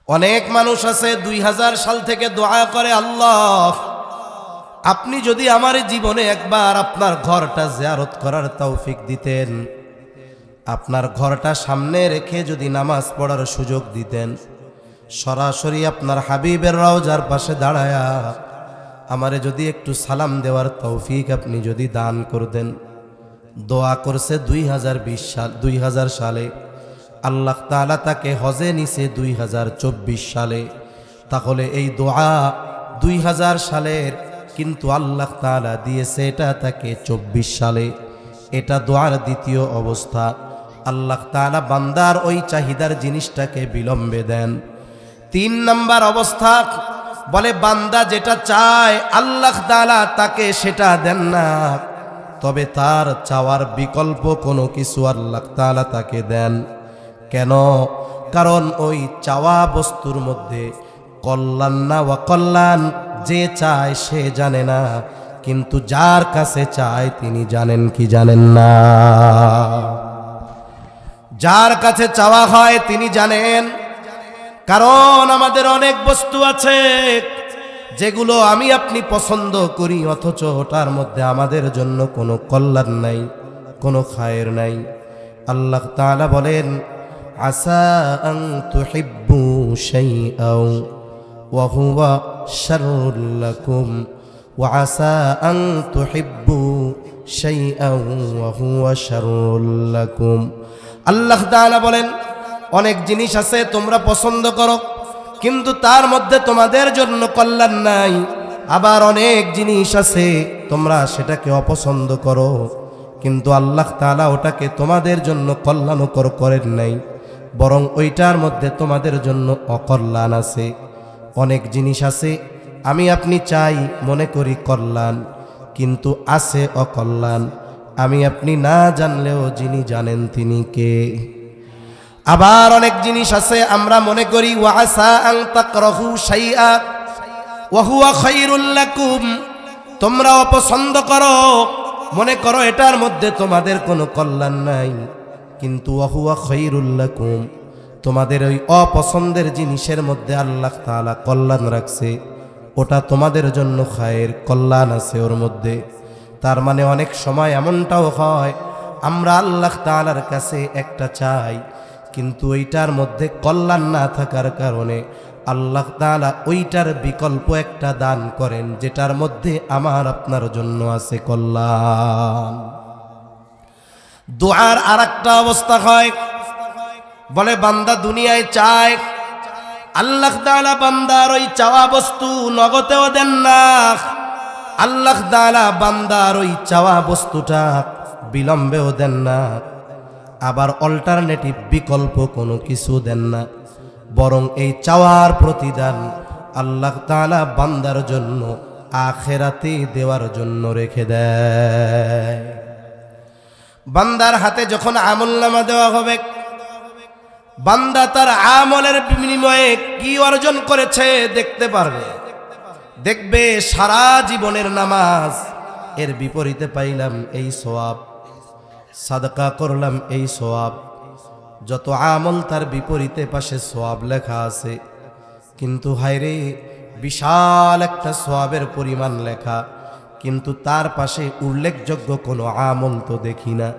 অনেক মানুষ আছে 2000 সাল থেকে দোয়া করে, আল্লাহ আপনি যদি আমার জীবনে একবার আপনার ঘরটা জিয়ারত করার তৌফিক দিতেন, আপনার ঘরটা সামনে রেখে যদি নামাজ পড়ার সুযোগ দিতেন, সরাসরি আপনার হাবিবের রওজার পাশে দাঁড়ায়া আমারে যদি একটু সালাম দেওয়ার তৌফিক আপনি যদি দান করতেন। দোয়া করছে 2000 সালে, আল্লাহ তাআলা তাকে হজে নিছে 2024 সালে। তাহলে এই দোয়া 2000 সালের, কিন্তু আল্লাহ তাআলা দিয়েছে এটা তাকে 24 সালে। এটা দোয়ার দ্বিতীয় অবস্থা। আল্লাহ তাআলা বান্দার ওই চাহিদার জিনিসটাকে বিলম্বে দেন। 3 নাম্বার অবস্থা, বলে বান্দা যেটা চায় আল্লাহ তাআলা তাকে সেটা দেন না, তবে তার চাওয়ার বিকল্প কোনো কিছু আল্লাহ তাআলা তাকে দেন। কেন? কারণ ওই চাওয়া বস্তুর মধ্যে কল্যাণ না অকল্যাণ যে চায় সে জানে না, কিন্তু যার কাছে চায় তিনি জানেন কি জানেন না? যার কাছে চাওয়া হয় তিনি জানেন। কারণ আমাদের অনেক বস্তু আছে যেগুলো আমি আপনি পছন্দ করি, অথচ ওটার মধ্যে আমাদের জন্য কোনো কল্যাণ নাই, কোনো খায়ের নাই। আল্লাহ তাআলা বলেন, আসা আন তুহিব্বু শাইআও ওয়া হুয়া শাররুল লাকুম ওয়া আসা আন তুহিব্বু শাইআও ওয়া হুয়া শাররুল লাকুম। আল্লাহ তাআলা বলেন, অনেক জিনিস আছে তোমরা পছন্দ করো কিন্তু তার মধ্যে তোমাদের জন্য কল্যাণ নাই। আবার অনেক জিনিস আছে তোমরা সেটাকে অপছন্দ করো, কিন্তু আল্লাহ তাআলা ওটাকে তোমাদের জন্য কল্যাণকর করেন নাই, বরং ওইটার মধ্যে তোমাদের জন্য অকল্যাণ আছে। অনেক জিনিস আছে আমি আপনি চাই মনে করি কল্যাণ, কিন্তু আছে অকল্যাণ। আমি আপনি না জানলেও যিনি জানেন তিনি কে? আবার অনেক জিনিস আছে আমরা মনে করি ওয়া আসা আন তাকরাহু শাইআ ওয়া হুয়া খায়রুল লাকুম, তোমরা অপছন্দ করো, মনে করো এটার মধ্যে তোমাদের কোনো কল্যাণ নাই, কিন্তু ওয়া হুয়া খায়রুল লাকুম, তোমাদের ওই অপছন্দের জিনিসের মধ্যে আল্লাহ তাআলা কল্যাণ রাখছে, ওটা তোমাদের জন্য খায়ের, কল্যাণ আছে ওর মধ্যে। তার মানে অনেক সময় এমনটাও হয় আমরা আল্লাহ তাআলার কাছে একটা চাই, কিন্তু ওইটার মধ্যে কল্যাণ না থাকার কারণে আল্লাহ তাআলা ওইটার বিকল্প একটা দান করেন যেটার মধ্যে আমার আপনার জন্য আছে কল্যাণ। দুআর আরেকটা অবস্থা হয়, বলে বান্দা দুনিয়ায় চায়, আল্লাহ তাআলা বান্দার ওই চাওয়া বস্তু নগদেও দেন না, আল্লাহ তাআলা বান্দার ওই চাওয়া বস্তুটা বিলম্বেও দেন না, আবার অল্টারনেটিভ বিকল্প কোনো কিছু দেন না, বরং এই চাওয়ার প্রতিদান আল্লাহ তাআলা বান্দার জন্য আখিরাতে দেওয়ার জন্য রেখে দেয়। বান্দার হাতে যখন আমলনামা দেওয়া হবে, বান্দা তার আমলের বিনিময়ে কি অর্জন করেছে দেখতে পারবে। দেখবে সারা জীবনের নামাজ, এর বিপরীতে পাইলাম এই সওয়াব, সাদকা করলাম এই সওয়াব, যত আমল তার বিপরীতে পাশে সওয়াব লেখা আছে, কিন্তু হায়রে বিশাল একটা সওয়াবের পরিমাণ লেখা, কিন্তু তার পাশে উল্লেখযোগ্য কোনো আমল তো দেখি না।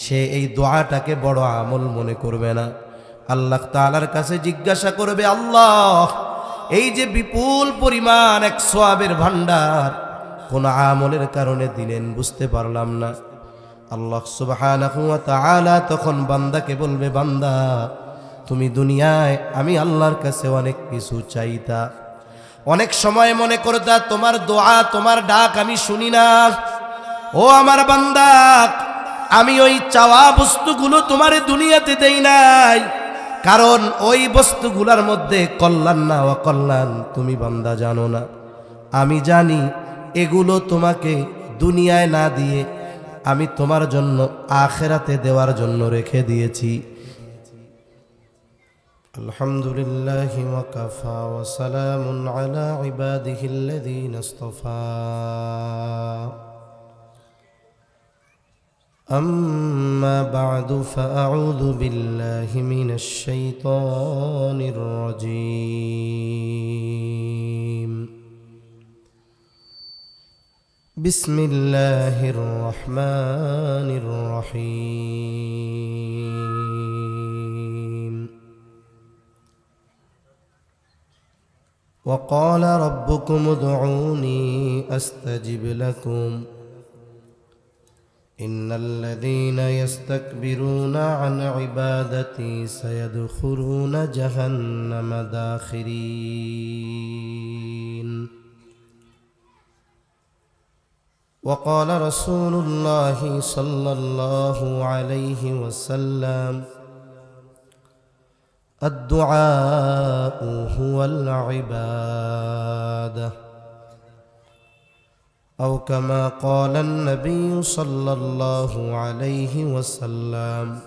সে এই দোয়াটাকে বড় আমল মনে করবে না। আল্লাহ তাআলার কাছে জিজ্ঞাসা করবে, আল্লাহ এই যে বিপুল পরিমাণ এক সওয়াবের ভান্ডার কোন আমলের কারণে দিলেন বুঝতে পারলাম না। আল্লাহ সুবহানাহু ওয়া তাআলা তখন বান্দাকে বলবে, বান্দা তুমি দুনিয়ায় আমি আল্লাহর কাছে অনেক কিছু চাইতা, অনেক সময় মনে করতা তোমার দোয়া তোমার ডাক আমি শুনি না। ও আমার বান্দা, আমি ওই চাওয়া বস্তুগুলো তোমার দুনিয়াতে দেই নাই, কারণ ওই বস্তুগুলোর মধ্যে কল্যাণ না অকল্যাণ তুমি বান্দা জানো না। আমি জানি এগুলো তোমাকে দুনিয়ায় না দিয়ে আমি তোমার জন্য আখিরাতে দেওয়ার জন্য রেখে দিয়েছি। আলহামদুলিল্লাহি ওয়া কাফা ওয়া সালামুন আলা ইবাদিহিল্লাযীনা ইসতাফা। أما بعد فأعوذ بالله من الشيطان الرجيم بسم الله الرحمن الرحيم وقال ربكم ادعوني أستجب لكم إن الذين يستكبرون عن عبادتي سيدخلون جهنم داخرين وقال رسول الله صلى الله عليه وسلم الدعاء هو العبادة أو كما قال النبي صلى الله عليه وسلم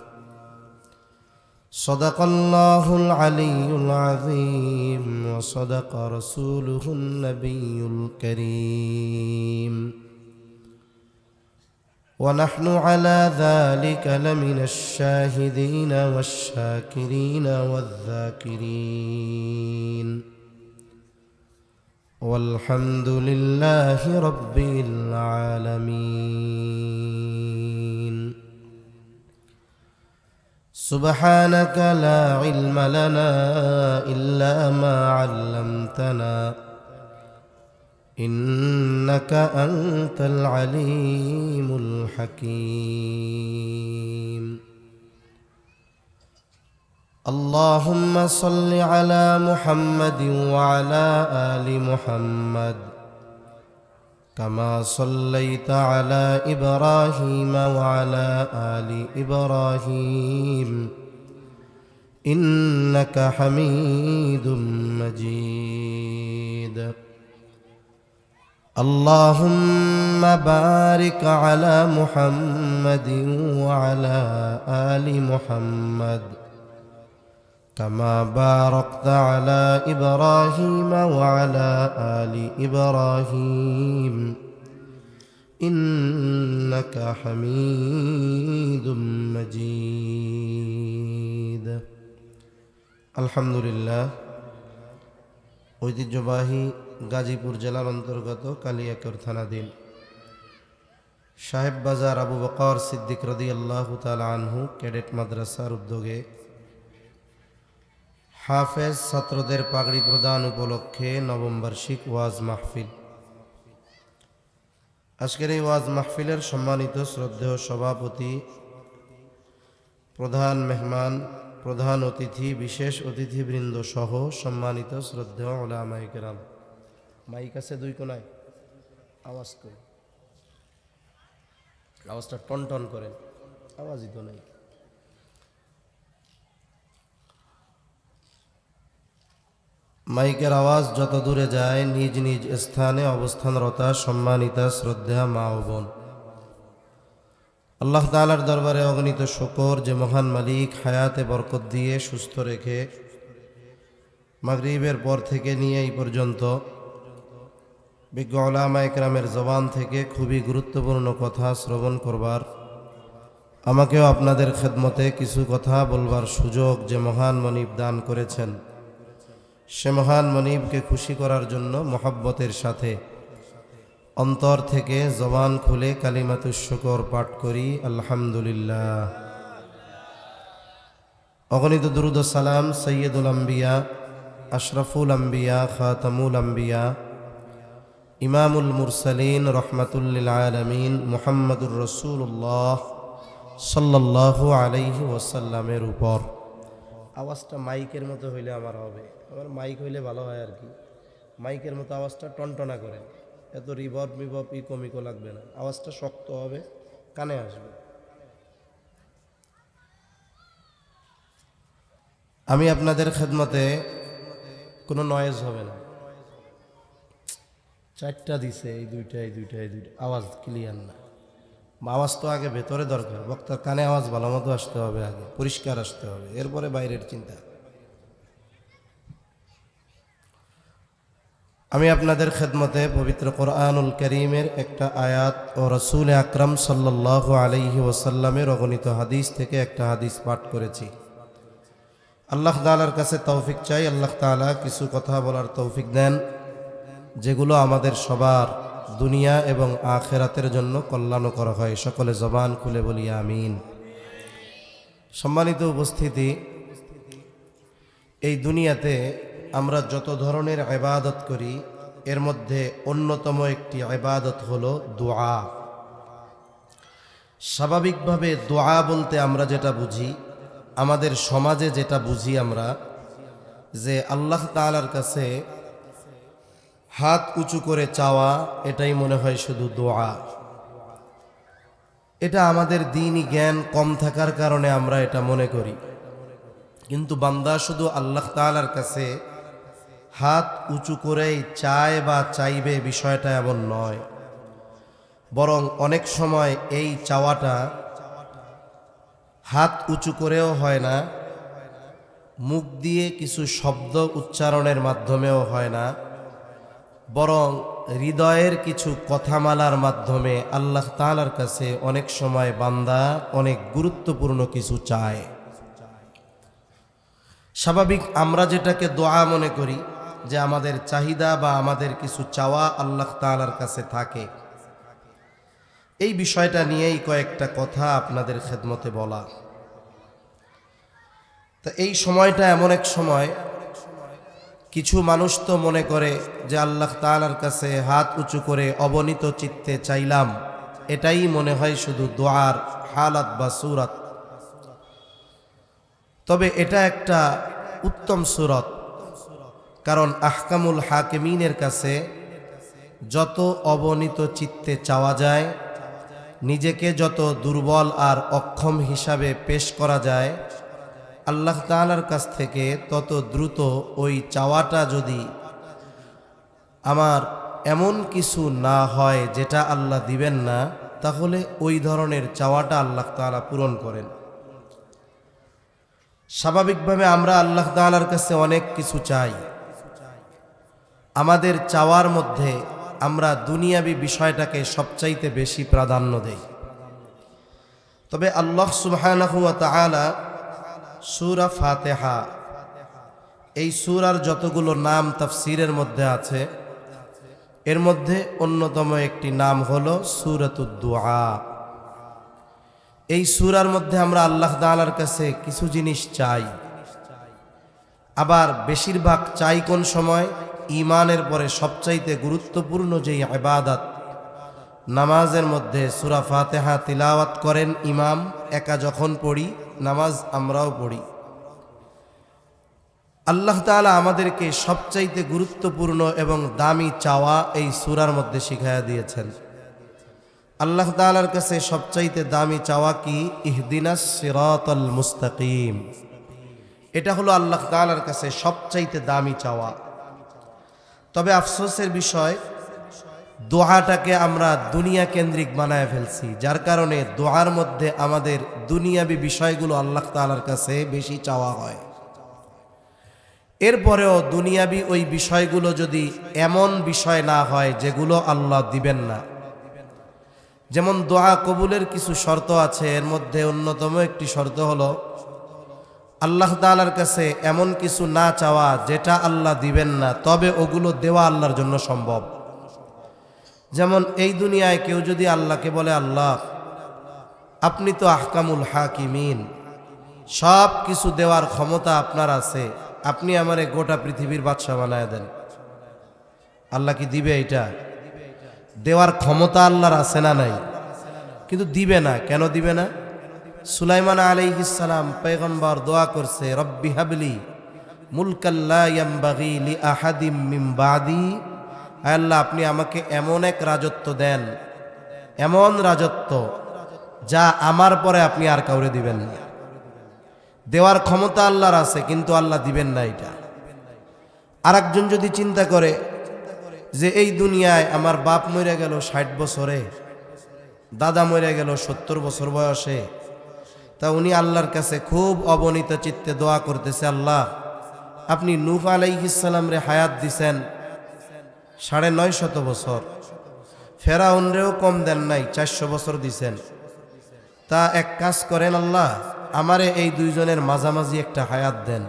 صدق الله العلي العظيم وصدق رسوله النبي الكريم ونحن على ذلك لمن الشاهدين والشاكرين والذاكرين والحمد لله رب العالمين سبحانك لا علم لنا إلا ما علمتنا إنك أنت العليم الحكيم اللهم صل على محمد وعلى آل محمد كما صليت على إبراهيم وعلى آل إبراهيم إنك حميد مجيد اللهم بارك على محمد وعلى آل محمد كما باركت على إبراهيم وعلى آل إبراهيم إنك حميد مجيد الحمد لله ঐতিহ্যবাহী গাজীপুর জেলার অন্তর্গত কালিয়াকৈর থানাধীন সাহেব বাজার আবু বকর সিদ্দিক রাদিয়াল্লাহু তাআলা আনহু ক্যাডেট মাদ্রাসার উদ্যোগে হাফেজ ছাত্রদের পাগড়ি প্রদান উপলক্ষে নবম বার্ষিক ওয়াজ মাহফিল। আজকের এই ওয়াজ মাহফিলের সম্মানিত শ্রদ্ধেয় সভাপতি, প্রধান মেহমান, প্রধান অতিথি, বিশেষ অতিথিবৃন্দ সহ সম্মানিত শ্রদ্ধেয় উলামায়ে কেরাম। মাইক আছে দুই কোনায়, আওয়াজ কই, আওয়াজটা টন টন করেন, আওয়াজই তো নাই। মাইকের আওয়াজ যত দূরে যায় নিজ নিজ স্থানে অবস্থানরতা সম্মানিতা শ্রদ্ধা মা ও বোন, আল্লাহ তাআলার দরবারে অগণিত শুকর যে মহান মালিক হায়াতে বরকত দিয়ে সুস্থ রেখে মাগরিবের পর থেকে নিয়ে এই পর্যন্ত বিজ্ঞ উলামায়ে কেরামের জবান থেকে খুবই গুরুত্বপূর্ণ কথা শ্রবণ করবার, আমাকেও আপনাদের খেদমতে কিছু কথা বলবার সুযোগ যে মহান মনিব দান করেছেন, সে মহান মনিবকে খুশি করার জন্য মহব্বতের সাথে অন্তর থেকে জবান খুলে কালিমাতুশ শুকর পাঠ করি আলহামদুলিল্লাহ। অগণিত দুরুদ ও সালাম সৈয়দুল আম্বিয়া, আশরাফুল আম্বিয়া, খাতামুল আম্বিয়া, ইমামুল মুরসালিন, রহমাতুল লিল আলামিন মুহাম্মদুর রাসূলুল্লাহ সাল্লাল্লাহু আলাইহি ওয়াসাল্লামের উপর। আওয়াজটা মাইকের মতো হইলে আমার হবে, আমার মাইক হইলে ভালো হয় আর কি। মাইকের মতো আওয়াজটা টনটনা করে, এত রিভার্ব মিভার্ব ইকো লাগবে না, আওয়াজটা শক্ত হবে, কানে আসবে। আমি আপনাদের খেদমতে কোনো নয়েজ হবে না। চারটা দিছে, এই দুইটা, আওয়াজ ক্লিয়ার না। আওয়াজ তো আগে ভেতরে দরকার, বক্তার কানে আওয়াজ ভালো মতো আসতে হবে, আগে পরিষ্কার আসতে হবে, এরপরে বাইরের চিন্তা। আমি আপনাদের খেদমতে পবিত্র কোরআনুল কারীমের একটা আয়াত ও রাসূল আকরাম সাল্লাল্লাহু আলাইহি ওয়াসাল্লামের অগণিত হাদিস থেকে একটা হাদিস পাঠ করেছি। আল্লাহ তাআলার কাছে তৌফিক চাই, আল্লাহ তাআলা কিছু কথা বলার তৌফিক দেন যেগুলো আমাদের সবার দুনিয়া এবং আখিরাতের জন্য কল্যাণকর হয়। সকলে জবান খুলে বলি আমিন। সম্মানিত উপস্থিতি, এই দুনিয়াতে আমরা যত ধরনের ইবাদত করি এর মধ্যে অন্যতম একটি ইবাদত হলো দোয়া। স্বাভাবিকভাবে দোয়া বলতে আমরা যেটা বুঝি, আমাদের সমাজে যেটা বুঝি আমরা, যে আল্লাহ তাআলার কাছে হাত উঁচু করে চাওয়া, এটাই মনে হয় শুধু দোয়া। এটা আমাদের দ্বীনি জ্ঞান কম থাকার কারণে আমরা এটা মনে করি। কিন্তু বান্দা শুধু আল্লাহ তাআলার কাছে হাত উঁচু করেই চায় বা চাইবে, বিষয়টা এমন নয়। বরং অনেক সময় এই চাওয়াটা হাত উঁচু করেও হয় না, মুখ দিয়ে কিছু শব্দ উচ্চারণের মাধ্যমেও হয় না, বরং হৃদয়ের কিছু কথামালার মাধ্যমে আল্লাহ তাআলার কাছে অনেক সময় বান্দা অনেক গুরুত্বপূর্ণ কিছু চায়। স্বাভাবিক আমরা যেটাকে দোয়া মনে করি, যে আমাদের চাহিদা বা আমাদের কিছু চাওয়া আল্লাহ তাআলার কাছে থাকে, এই বিষয়টা নিয়েই কয়েকটা কথা আপনাদের খেদমতে বলা। তা এই সময়টা এমন এক সময়, কিছু মানুষ তো মনে করে যে আল্লাহ তাআলার কাছে হাত উঁচু করে অবনীত চিত্তে চাইলাম, এটাই মনে হয় শুধু দোয়ার হালাত বা সুরত। তবে এটা একটা উত্তম সুরত, কারণ আহকামুল হাকিমিনের কাছে যত অবনীত চিত্তে চাওয়া যায়, নিজেকে যত দুর্বল আর অক্ষম হিসাবে পেশ করা যায়, আল্লাহ তাআলার কাছ থেকে তত দ্রুত ওই চাওয়াটা যদি আমার এমন কিছু না হয় যেটা আল্লাহ দিবেন না, তাহলে ওই ধরনের চাওয়াটা আল্লাহ তাআলা পূরণ করেন। স্বাভাবিকভাবে আমরা আল্লাহ তাআলার কাছে অনেক কিছু চাই। আমাদের চাওয়ার মধ্যে আমরা দুনিয়াবি বিষয়টাকে সবচাইতে বেশি প্রাধান্য দেই। তবে আল্লাহ সুবহানাহু ওয়া তাআলা সূরা ফাতিহা, এই সূরার যতগুলো নাম তাফসীরের মধ্যে আছে, এর মধ্যে অন্যতম একটি নাম হলো সূরাতুদ দুআ। এই সূরার মধ্যে আমরা আল্লাহ তাআলার কাছে কিছু জিনিস চাই। আবার বেশিরভাগ চাই কোন সময়? ঈমানের পরে সবচাইতে গুরুত্বপূর্ণ যেই ইবাদত, নামাজের মধ্যে সূরা ফাতিহা তিলাওয়াত করেন ইমাম, একা যখন পড়ি, নামাজ আমরাও পড়ি। আল্লাহ তাআলা আমাদেরকে সবচাইতে গুরুত্বপূর্ণ এবং দামি চাওয়া এই সূরার মধ্যে শিখায়া দিয়েছেন। আল্লাহ তাআলার কাছে সবচাইতে দামি চাওয়া কি? ইহদিনাস সিরাতাল মুস্তাকিম। এটা হলো আল্লাহ তাআলার কাছে সবচাইতে দামি চাওয়া। তবে আফসোসের বিষয়, দোয়াটাকে আমরা দুনিয়া কেন্দ্রিক বানায় ফেলছি, যার কারণে দোয়ার মধ্যে আমাদের দুনিয়াবি বিষয়গুলো আল্লাহ তাআলার কাছে বেশি চাওয়া হয়। এরপরেও দুনিয়াবি ওই বিষয়গুলো যদি এমন বিষয় না হয় যেগুলো আল্লাহ দিবেন না, যেমন দোয়া কবুলের কিছু শর্ত আছে, এর মধ্যে অন্যতম একটি শর্ত হলো আল্লাহ তাআলার কাছে এমন কিছু না চাওয়া যেটা আল্লাহ দিবেন না, তবে ওগুলো দেওয়া আল্লাহর জন্য সম্ভব। যেমন এই দুনিয়ায় কেউ যদি আল্লাহকে বলে, আল্লাহ আপনি তো আহকামুল হাকিমিন, সব কিছু দেওয়ার ক্ষমতা আপনার আছে, আপনি আমারে গোটা পৃথিবীর বাদশা বানায় দেন, আল্লাহ কি দিবে? এটা দেওয়ার ক্ষমতা আল্লাহর আছে না নাই? কিন্তু দিবে না। কেন দিবে না? সুলাইমান আলাইহিস সালাম পয়গম্বর দোয়া করছে, রব্বি হাবলি মুলকাল লা ইয়ামবাগি লি আহাদিম মিন বাদি। আল্লাহ আপনি আমাকে এমন এক রাজত্ব দেন, এমন রাজত্ব যা আমার পরে আপনি আর কাউরে দিবেন না। দেওয়ার ক্ষমতা আল্লাহর আছে, কিন্তু আল্লাহ দিবেন না। এটা আরেকজন যদি চিন্তা করে যে এই দুনিয়ায় আমার বাপ মরে গেল 60 বছরে, দাদা মরে গেল 70 বছর বয়সে, তা উনি আল্লাহর কাছে খুব অবনীত চিত্তে দোয়া করতেছে, আল্লাহ আপনি নূহ আলাইহিস সালাম রে হায়াত দিছেন 950 বছর, ফেরাউনরেও কম দেন নাই, 400 বছর দিছেন। তা এক কাজ করেন আল্লাহ, আমারে এই দুইজনের মাঝামাঝি একটা হায়াত দেন।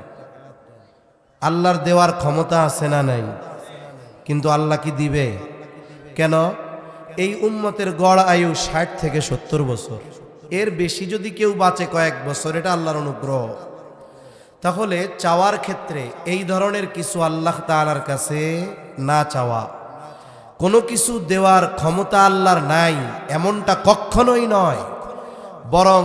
আল্লাহর দেওয়ার ক্ষমতা আছে না নাই? কিন্তু আল্লাহ কি দিবে? কেন? এই উম্মতের গড় আয়ু 60 থেকে 70 বছর। এর বেশি যদি কেউ বাঁচে কয়েক বছর, এটা আল্লাহর অনুগ্রহ। তাহলে চাওয়ার ক্ষেত্রে এই ধরনের কিছু আল্লাহ তাআলার কাছে না চাওয়া, কোনো কিছু দেওয়ার ক্ষমতা আল্লাহর নাই এমনটা কখনোই নয়, বরং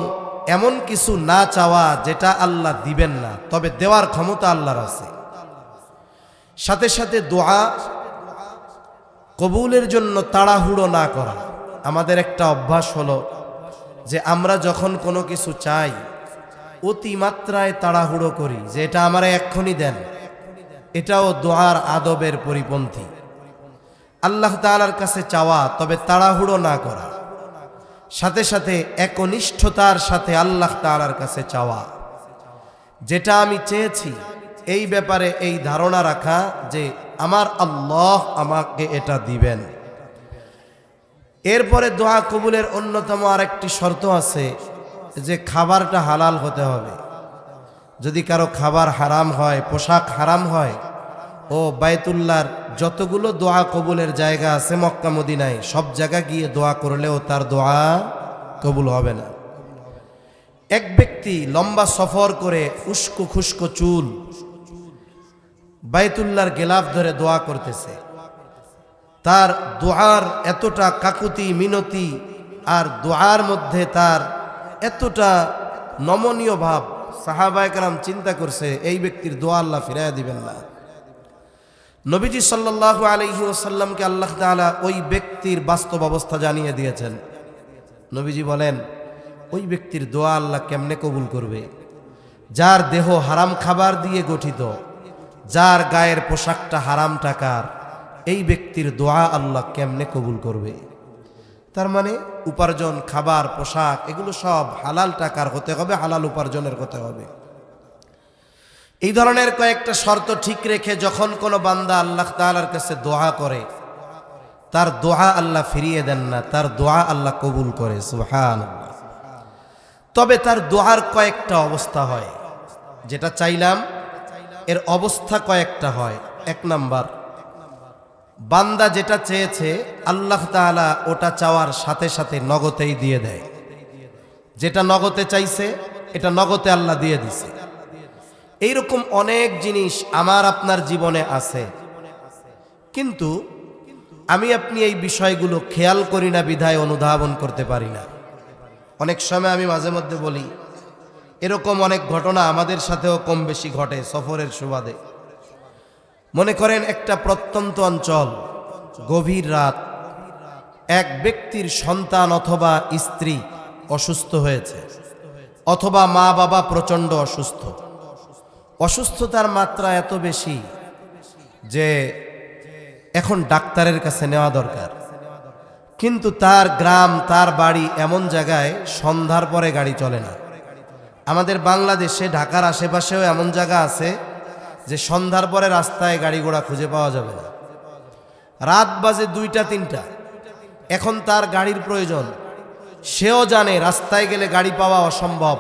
এমন কিছু না চাওয়া যেটা আল্লাহ দিবেন না, তবে দেওয়ার ক্ষমতা আল্লাহর আছে। সাথে সাথে দোয়া কবুলের জন্য তাড়াহুড়ো না করা। আমাদের একটা অভ্যাস হলো যে আমরা যখন কোনো কিছু চাই অতিমাত্রায় তাড়াহুড়ো করি, যে এটা আমারে এক্ষুনি দেন। এটাও দোয়ার আদবের পরিপন্থী। আল্লাহ তাআলার কাছে চাওয়া, তবে তাড়াহুড়ো না করা। সাথে সাথে একনিষ্ঠতার সাথে আল্লাহ তাআলার কাছে চাওয়া, যেটা আমি চেয়েছি এই ব্যাপারে এই ধারণা রাখা যে আমার আল্লাহ আমাকে এটা দিবেন। এরপরে দোয়া কবুলের অন্যতম আরেকটি শর্ত আছে যে খাবারটা হালাল হতে হবে। যদি কারো খাবার হারাম হয়, পোশাক হারাম হয়, ও বাইতুল্লাহর যতগুলো দোয়া কবুলের জায়গা আছে মক্কা মদিনায়, সব জায়গা গিয়ে দোয়া করলেও তার দোয়া কবুল হবে না। এক ব্যক্তি লম্বা সফর করে উস্কো খুস্কো চুল, বাইতুল্লাহর গেলাফ ধরে দোয়া করতেছে, তার দোয়ার এতটা কাকুতি মিনতি আর দোয়ার মধ্যে তার এতটা নমনীয় ভাব, সাহাবায়ে কেরাম চিন্তা করছে এই ব্যক্তির দোয়া আল্লাহ ফিরাইয়া দিবেন না। নবীজি সাল্লাল্লাহু আলাইহি ওয়াসাল্লামকে আল্লাহ তাআলা ওই ব্যক্তির বাস্তব অবস্থা জানিয়ে দিয়েছেন। নবীজি বলেন, ওই ব্যক্তির দোয়া আল্লাহ কেমনে কবুল করবে? যার দেহ হারাম খাবার দিয়ে গঠিত, যার গায়ের পোশাকটা হারাম টাকার, এই ব্যক্তির দোয়া আল্লাহ কেমনে কবুল করবে? তার মানে উপার্জন, খাবার, পোশাক এগুলো সব হালাল টাকার হতে হবে, হালাল উপার্জনের হতে হবে। এই ধরনের কয়েকটা শর্ত ঠিক রেখে যখন কোনো বান্দা আল্লাহ তাআলার কাছে দোয়া করে, তার দোয়া আল্লাহ ফিরিয়ে দেন না, তার দোয়া আল্লাহ কবুল করে। সুবহানাল্লাহ। তবে তার দোয়ার কয়েকটা অবস্থা হয়, যেটা চাইলাম এর অবস্থা কয়েকটা হয়। এক নাম্বার, বান্দা যেটা চেয়েছে আল্লাহ তাআলা ওটা চাওয়ার সাথে সাথে নগদেই দিয়ে দেয়। যেটা নগদে চাইছে এটা নগদে আল্লাহ দিয়ে দিছে। এইরকম অনেক জিনিস আমার আপনার জীবনে আছে, কিন্তু আমি আপনি এই বিষয়গুলো খেয়াল করি না বিধায় অনুধাবন করতে পারি না। অনেক সময় আমি মাঝে মধ্যে বলি, এরকম অনেক ঘটনা আমাদের সাথেও কম বেশি ঘটে সফরের সুবাদে। মনে করেন একটা প্রত্যন্ত অঞ্চল, গভীর রাত, এক ব্যক্তির সন্তান অথবা স্ত্রী অসুস্থ হয়েছে, অথবা মা বাবা প্রচণ্ড অসুস্থ। অসুস্থতার মাত্রা এত বেশি যে এখন ডাক্তারের কাছে নেওয়া দরকার, কিন্তু তার গ্রাম, তার বাড়ি এমন জায়গায় সন্ধ্যার পরে গাড়ি চলে না। আমাদের বাংলাদেশে ঢাকার আশেপাশেও এমন জায়গা আছে যে সন্ধ্যার পরে রাস্তায় গাড়ি ঘোড়া খুঁজে পাওয়া যাবে না। রাত বাজে 2টা 3টা, এখন তার গাড়ির প্রয়োজন। সেও জানে রাস্তায় গেলে গাড়ি পাওয়া অসম্ভব।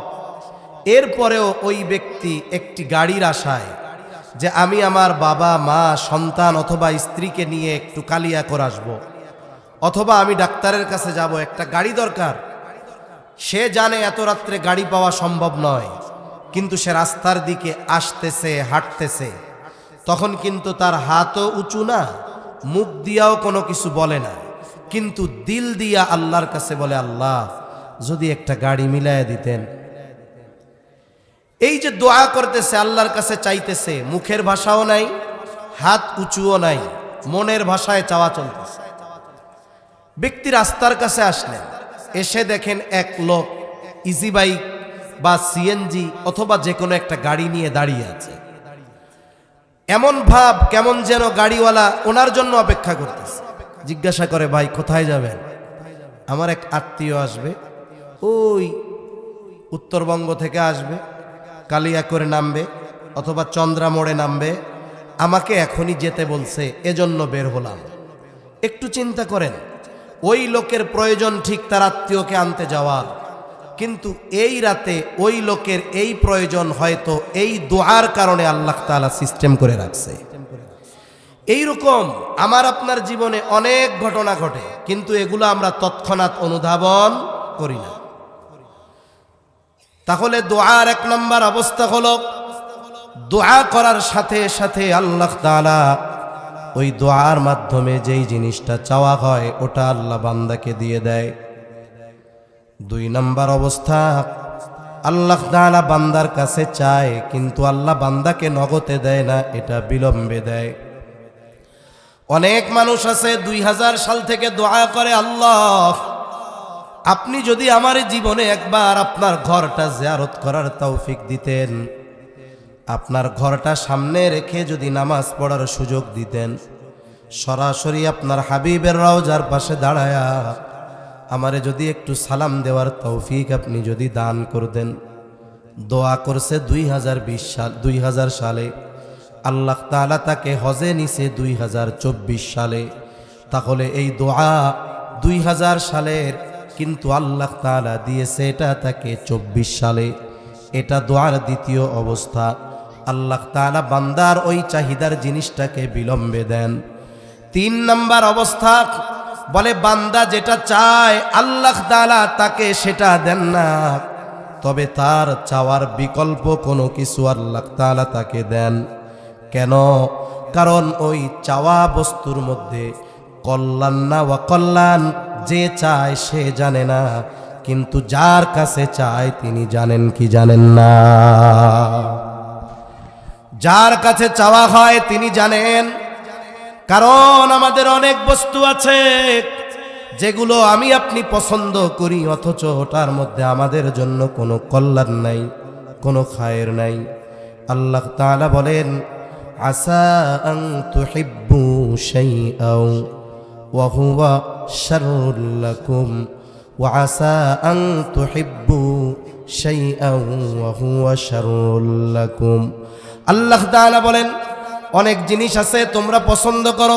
এরপরেও ওই ব্যক্তি একটি গাড়ির আশায় যে আমি আমার বাবা মা সন্তান অথবা স্ত্রীকে নিয়ে একটু কালিয়াকৈর আসবো, অথবা আমি ডাক্তারের কাছে যাব, একটা গাড়ি দরকার। সে জানে এত রাত্রে গাড়ি পাওয়া সম্ভব নয়, কিন্তু সে রাস্তার দিকে আসতেছে, হাঁটতেছে। তখন কিন্তু তার হাতও উঁচু না, মুখ দিয়াও কোনো কিছু বলে না, কিন্তু দিল দিয়া আল্লাহর কাছে বলে, আল্লাহ যদি একটা গাড়ি মিলাইয়া দিতেন। এই যে দোয়া করতেছে, আল্লাহর কাছে চাইতেছে, মুখের ভাষাও নাই, হাত উঁচুও নাই, মনের ভাষায় চাওয়া চলতেছে। ব্যক্তি রাস্তার কাছে আসলেন, এসে দেখেন এক লোক ইজি বাইক বা সিএনজি অথবা যে কোনো একটা গাড়ি নিয়ে দাঁড়িয়ে আছে। এমন ভাব কেমন যেন গাড়িওয়ালা ওনার জন্য অপেক্ষা করতেছে। জিজ্ঞাসা করে, ভাই কোথায় যাবেন? আমার এক আত্মীয় আসবে, ওই উত্তরবঙ্গ থেকে আসবে, কালিয়াকৈরে নামবে অথবা চন্দ্রা মোড়ে নামবে, আমাকে এখনই যেতে বলছে, এজন্য বের হলাম। একটু চিন্তা করেন, ওই লোকের প্রয়োজন ঠিক তার আত্মীয়কে আনতে যাওয়ার, কিন্তু এই রাতে ওই লোকের এই প্রয়োজন হয়তো এই দোয়ার কারণে আল্লাহ তাআলা সিস্টেম করে রাখছে। এইরকম আমার আপনার জীবনে অনেক ঘটনা ঘটে, কিন্তু এগুলো আমরা তৎক্ষণাৎ অনুধাবন করি না। তাহলে দোয়ার এক নম্বর অবস্থা হলো, দোয়া করার সাথে সাথে আল্লাহ তাআলা ওই দোয়ার মাধ্যমে যেই জিনিসটা চাওয়া হয় ওটা আল্লাহ বান্দাকে দিয়ে দেয়। দুই নম্বর অবস্থা, আল্লাহ তাআলা বান্দার কাছে চায় কিন্তু আল্লাহ বান্দাকে নগদে দেয় না, এটা বিলম্বে দেয়। অনেক মানুষ আছে 2000 সাল থেকে দোয়া করে, আল্লাহ আপনি যদি আমার জীবনে একবার আপনার ঘরটা জিয়ারত করার তৌফিক দিতেন, আপনার ঘরটা সামনে রেখে যদি নামাজ পড়ার সুযোগ দিতেন, সরাসরি আপনার হাবিবের রওজার পাশে দাঁড়ায়া আমারে যদি একটু সালাম দেওয়ার তৌফিক আপনি যদি দান করতেন। দোয়া করছে 2000 সালে, আল্লাহ তাআলা তাকে হজে নিছে 2024 সালে। তাহলে এই দোয়া 2000 সালের, কিন্তু আল্লাহ তাআলা দিয়েছে এটা তাকে 24 সালে। এটা দোয়ার দ্বিতীয় অবস্থা। আল্লাহ তাআলা বান্দার ওই চাহিদার জিনিসটাকে বিলম্বে দেন। 3 নম্বর অবস্থা, বলে বান্দা যেটা চায় আল্লাহ তাআলা তাকে সেটা দেন না, তবে তার চাওয়ার বিকল্প কোনো কিছু আল্লাহ তাআলা তাকে দেন। কেন? কারণ ওই চাওয়া বস্তুর মধ্যে কল্যাণ না অকল্যাণ যে চায় সে জানে না, কিন্তু যার কাছে চায় তিনি জানেন কি জানেন না? যার কাছে চাওয়া হয় তিনি জানেন। কারণ আমাদের অনেক বস্তু আছে যেগুলো আমি আপনি পছন্দ করি, অথচ ওটার মধ্যে আমাদের জন্য কোনো কল্যাণ নাই, কোনো খায়ের নাই। আল্লাহ তাআলা বলেন, আসা আন তুহিব্বু শাইআও ওয়া হুয়া শাররুল লাকুম ওয়া আসা আন তুহিব্বু শাইআও ওয়া হুয়া শাররুল লাকুম। আল্লাহ তাআলা বলেন, অনেক জিনিস আছে তোমরা পছন্দ করো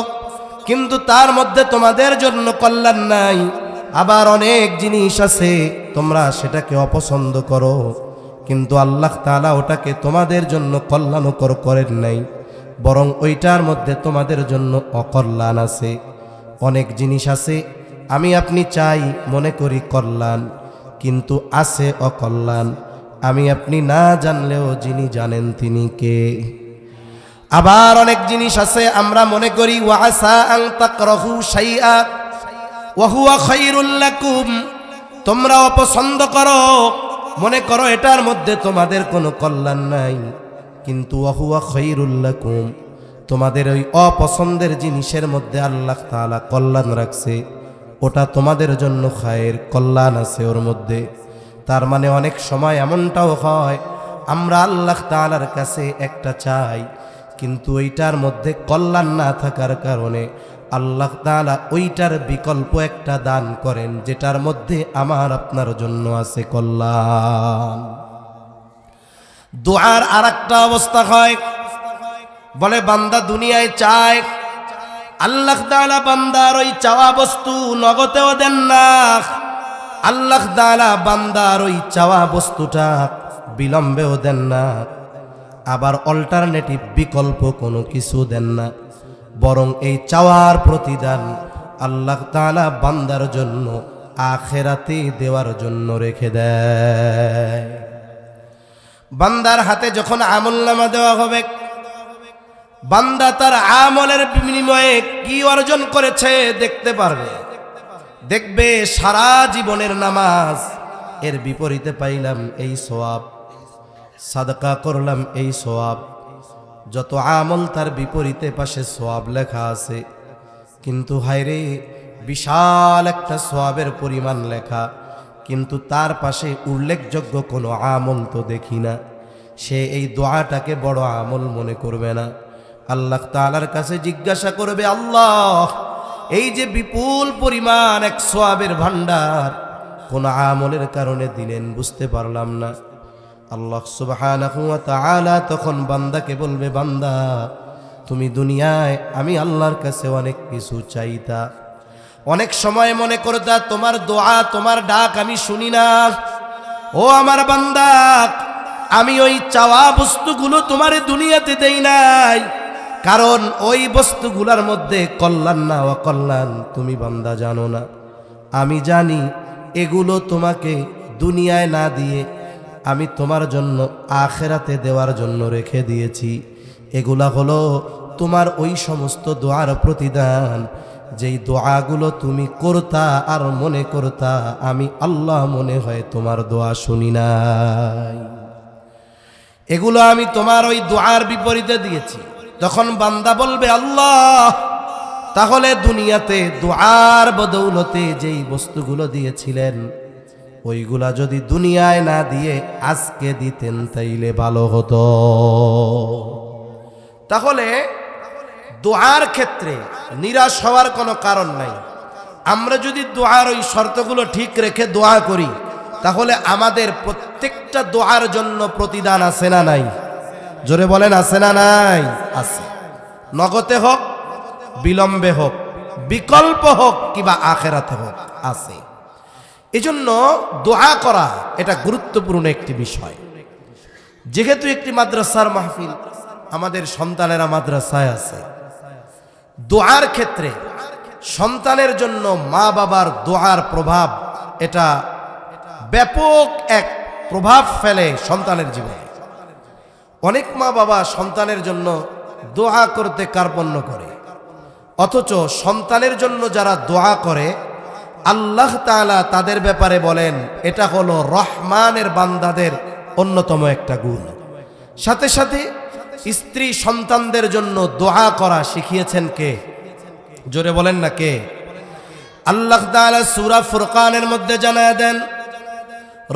কিন্তু তার মধ্যে তোমাদের জন্য কল্যাণ নাই। আবার অনেক জিনিস আছে তোমরা সেটাকে অপছন্দ করো, কিন্তু আল্লাহ তাআলা ওটাকে তোমাদের জন্য কল্যাণকর করেন নাই, বরং ওইটার মধ্যে তোমাদের জন্য অকল্যাণ আছে। অনেক জিনিস আছে আমি আপনি চাই মনে করি কল্যাণ, কিন্তু আছে অকল্যাণ, আমি আপনি না জানলেও যিনি জানেন তিনি কে। আবার অনেক জিনিস আছে আমরা মনে করি ওয়াসা আন তাকরাহু শাইআ ওয়া হুয়া খায়রুল লাকুম, তোমরা অপছন্দ করো, মনে করো এটার মধ্যে তোমাদের কোনো কল্যাণ নাই, কিন্তু ওয়া হুয়া খায়রুল লাকুম, তোমাদের ওই অপছন্দের জিনিসের মধ্যে আল্লাহ তাআলা কল্যাণ রাখছে, ওটা তোমাদের জন্য খায়ের, কল্যাণ আছে ওর মধ্যে। তার মানে অনেক সময় এমনটাও হয় আমরা আল্লাহ তাআলার কাছে একটা চাই, কিন্তু ওইটার মধ্যে কল্যাণ না থাকার কারণে আল্লাহ তাআলা ওইটার বিকল্প একটা দান করেন যেটার মধ্যে আমার আপনার জন্য আছে কল্যাণ। দোয়ার আরেকটা অবস্থা হয়, বলে বান্দা দুনিয়ায় চায়, আল্লাহ তাআলা বান্দার ওই চাওয়া বস্তু নগদেও দেন না, আল্লাহ তাআলা বান্দার ওই চাওয়া বস্তুটা বিলম্বেও দেন না, আবার অল্টারনেটিভ বিকল্প কোনো কিছু দেন না, বরং এই চাওয়ার প্রতিদান আল্লাহ তাআলা বান্দার জন্য আখিরাতে দেওয়ার জন্য রেখে দেয়। বান্দার হাতে যখন আমলনামা দেওয়া হবে, বান্দা তার আমলের বিনিময়ে কি অর্জন করেছে দেখতে পারবে। দেখবে সারা জীবনের নামাজ, এর বিপরীতে পাইলাম এই সওয়াব, সাদকা করলাম এই সওয়াব, যত আমল তার বিপরীতে পাশে সওয়াব লেখা আছে, কিন্তু হায়রে বিশাল একটা সওয়াবের পরিমাণ লেখা, কিন্তু তার পাশে উল্লেখযোগ্য কোনো আমল তো দেখি না। সে এই দোয়াটাকে বড় আমল মনে করবে না, আল্লাহ তাআলার কাছে জিজ্ঞাসা করবে, আল্লাহ এই যে বিপুল পরিমাণ এক সওয়াবের ভান্ডার কোন আমলের কারণে দিলেন বুঝতে পারলাম না। আল্লাহ সুবহানাহু ওয়া তাআলা তখন বান্দাকে বলবে, বান্দা তুমি দুনিয়ায় আমি আল্লাহর কাছে অনেক কিছু চাইতা, অনেক সময় মনে করতা তোমার দোয়া তোমার ডাক আমি শুনি না। ও আমার বান্দা, আমি ওই চাওয়া বস্তুগুলো তোমার দুনিয়াতে দেই নাই, কারণ ওই বস্তুগুলোর মধ্যে কল্যাণ না অকল্যাণ তুমি বান্দা জানো না, আমি জানি। এগুলো তোমাকে দুনিয়ায় না দিয়ে আমি তোমার জন্য আখেরাতে দেওয়ার জন্য রেখে দিয়েছি। এগুলা হলো তোমার ওই সমস্ত দোয়ার প্রতিদান, যেই দোয়াগুলো তুমি করতা আর মনে করতা আমি আল্লাহ মনে হয় তোমার দোয়া শুনি নাই। এগুলো আমি তোমার ওই দোয়ার বিপরীতে দিয়েছি। তখন বান্দা বলবে আল্লাহ, তাহলে দুনিয়াতে দোয়ার বদৌলতে যেই বস্তুগুলো দিয়েছিলেন ওইগুলা যদি দুনিয়ায় না দিয়ে আজকে দিতেন তাইলে ভালো হতো। তাহলে দোয়ার ক্ষেত্রে নিরাশ হওয়ার কোনো কারণ নাই। আমরা যদি দোয়ার ওই শর্তগুলো ঠিক রেখে দোয়া করি তাহলে আমাদের প্রত্যেকটা দোয়ার জন্য প্রতিদান আছে না নাই? জোরে বলেন আছে না নাই? আছে। নগদে হোক, বিলম্বে হোক, বিকল্প হোক কিংবা আখেরাতে হোক, আছে। এজন্য দোয়া করা এটা গুরুত্বপূর্ণ একটি বিষয়। যেহেতু একটি মাদ্রাসার মাহফিল, আমাদের সন্তানেরা মাদ্রাসায় আছে, দোয়ার ক্ষেত্রে সন্তানের জন্য মা বাবার দোয়ার প্রভাব এটা ব্যাপক এক প্রভাব ফেলে সন্তানের জীবনে। অনেক মা বাবা সন্তানের জন্য দোয়া করতে কার্পণ্য করে, অথচ সন্তানের জন্য যারা দোয়া করে আল্লাহ তাআলা তাদের ব্যাপারে বলেন এটা হলো রহমানের বান্দাদের অন্যতম একটা গুণ। সাথে সাথে স্ত্রী সন্তানদের জন্য দোয়া করা শিখিয়েছেন কে? জোরে বলেন না কে? আল্লাহ তাআলা সূরা ফুরকানের মধ্যে জানায় দেন,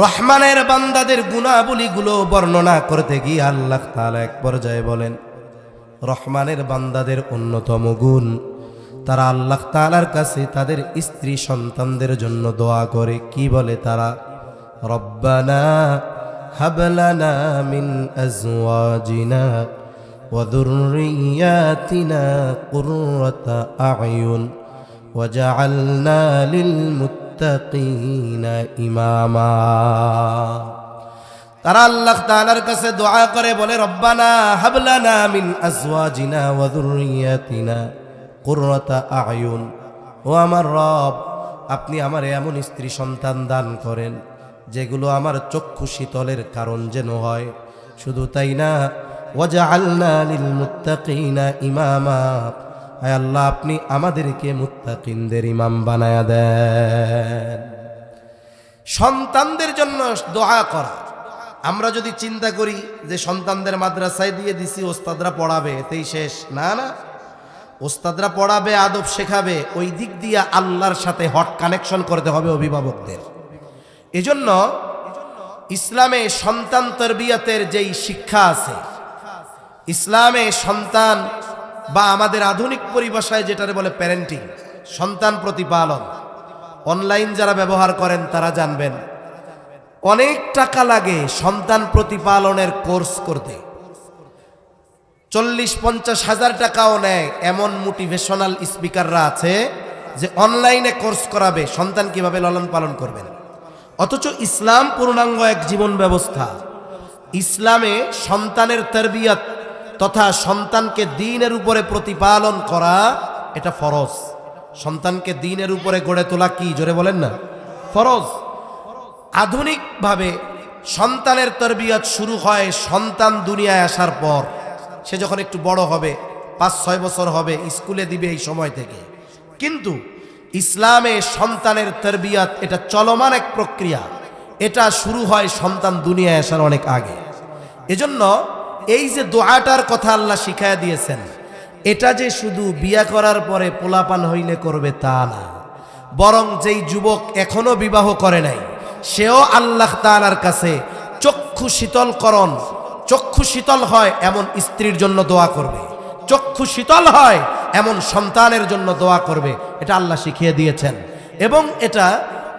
রহমানের বান্দাদের গুণাবলীগুলো বর্ণনা করতে গিয়ে আল্লাহ তাআলা এক পর্যায়ে বলেন রহমানের বান্দাদের অন্যতম গুণ তারা আল্লাহ তাআলার কাছে তাদের স্ত্রী সন্তানদের জন্য দোয়া করে। কি বলে তারা? রব্বানা হাবলানা মিন আজওয়াজিনা ওয়া যুররিয়াতিনা কুররাতা আ'য়ুন ওয়াজআলনা লিল মুত্তাকিনা ইমামা। তারা আল্লাহ তাআলার কাছে দোয়া করে বলে রব্বানা হাবলানা মিন আজওয়াজিনা ওয়া যুররিয়াতিনা কুররাতা আ'য়ুন, ও আমার রব আপনি আমার এমন স্ত্রী সন্তান দান করেন যেগুলো আমার চক্ষু শীতলের কারণ যেন হয়। শুধু তাই না, ওয়াজআলনা লিল মুত্তাকিনা ইমামা, আয় আল্লাহ আপনি আমাদেরকে মুত্তাকিনদের ইমাম বানায়া দেন। সন্তানদের জন্য দোয়া করা। আমরা যদি চিন্তা করি যে সন্তানদের মাদ্রাসায় দিয়ে দিছি ওস্তাদরা পড়াবে এতেই শেষ, না না, ওস্তাদরা পড়াবে, আদব শেখাবে, ওই দিক দিয়ে আল্লাহর সাথে হট কানেকশন করতে হবে অভিভাবকদের। এজন্য ইসলামে সন্তান তরবিয়াতের যেই শিক্ষা আছে, ইসলামে সন্তান বা আমাদের আধুনিক পরিভাষায় যেটারে বলে প্যারেন্টিং, সন্তান প্রতিপালন, অনলাইন যারা ব্যবহার করেন তারা জানবেন অনেক টাকা লাগে সন্তান প্রতিপালনের কোর্স করতে। 40-50 হাজার টাকাও নেয় এমন মোটিভেশনাল স্পিকাররা আছে যে অনলাইনে কোর্স করাবে সন্তান কিভাবে লালন পালন করবেন। অথচ ইসলাম পূর্ণাঙ্গ এক জীবন ব্যবস্থা। ইসলামে সন্তানের তরবিয়ত তথা সন্তানকে দ্বীনের উপরে প্রতিপালন করা এটা ফরজ। সন্তানকে দ্বীনের উপরে গড়ে তোলা কি? জোরে বলেন না, ফরজ। আধুনিকভাবে সন্তানের তরবিয়ত শুরু হয় সন্তান দুনিয়ায় আসার পর। সে যখন একটু বড় হবে, 5-6 বছর হবে, স্কুলে দিবে এই সময় থেকে। কিন্তু ইসলামে সন্তানের তরবিয়ত এটা চলমান এক প্রক্রিয়া, এটা শুরু হয় সন্তান দুনিয়ায় আসার অনেক আগে। এজন্য এই যে দোয়াটার কথা আল্লাহ শিখায়া দিয়েছেন, এটা যে শুধু বিয়া করার পরে পোলাপান হইলে করবে তা না, বরং যেই যুবক এখনো বিবাহ করে নাই সেও আল্লাহ তাআলার কাছে চক্ষু শীতলকরণ, চক্ষু শীতল হয় এমন স্ত্রীর জন্য দোয়া করবে, চক্ষু শীতল হয় এমন সন্তানের জন্য দোয়া করবে। এটা আল্লাহ শিখিয়ে দিয়েছেন এবং এটা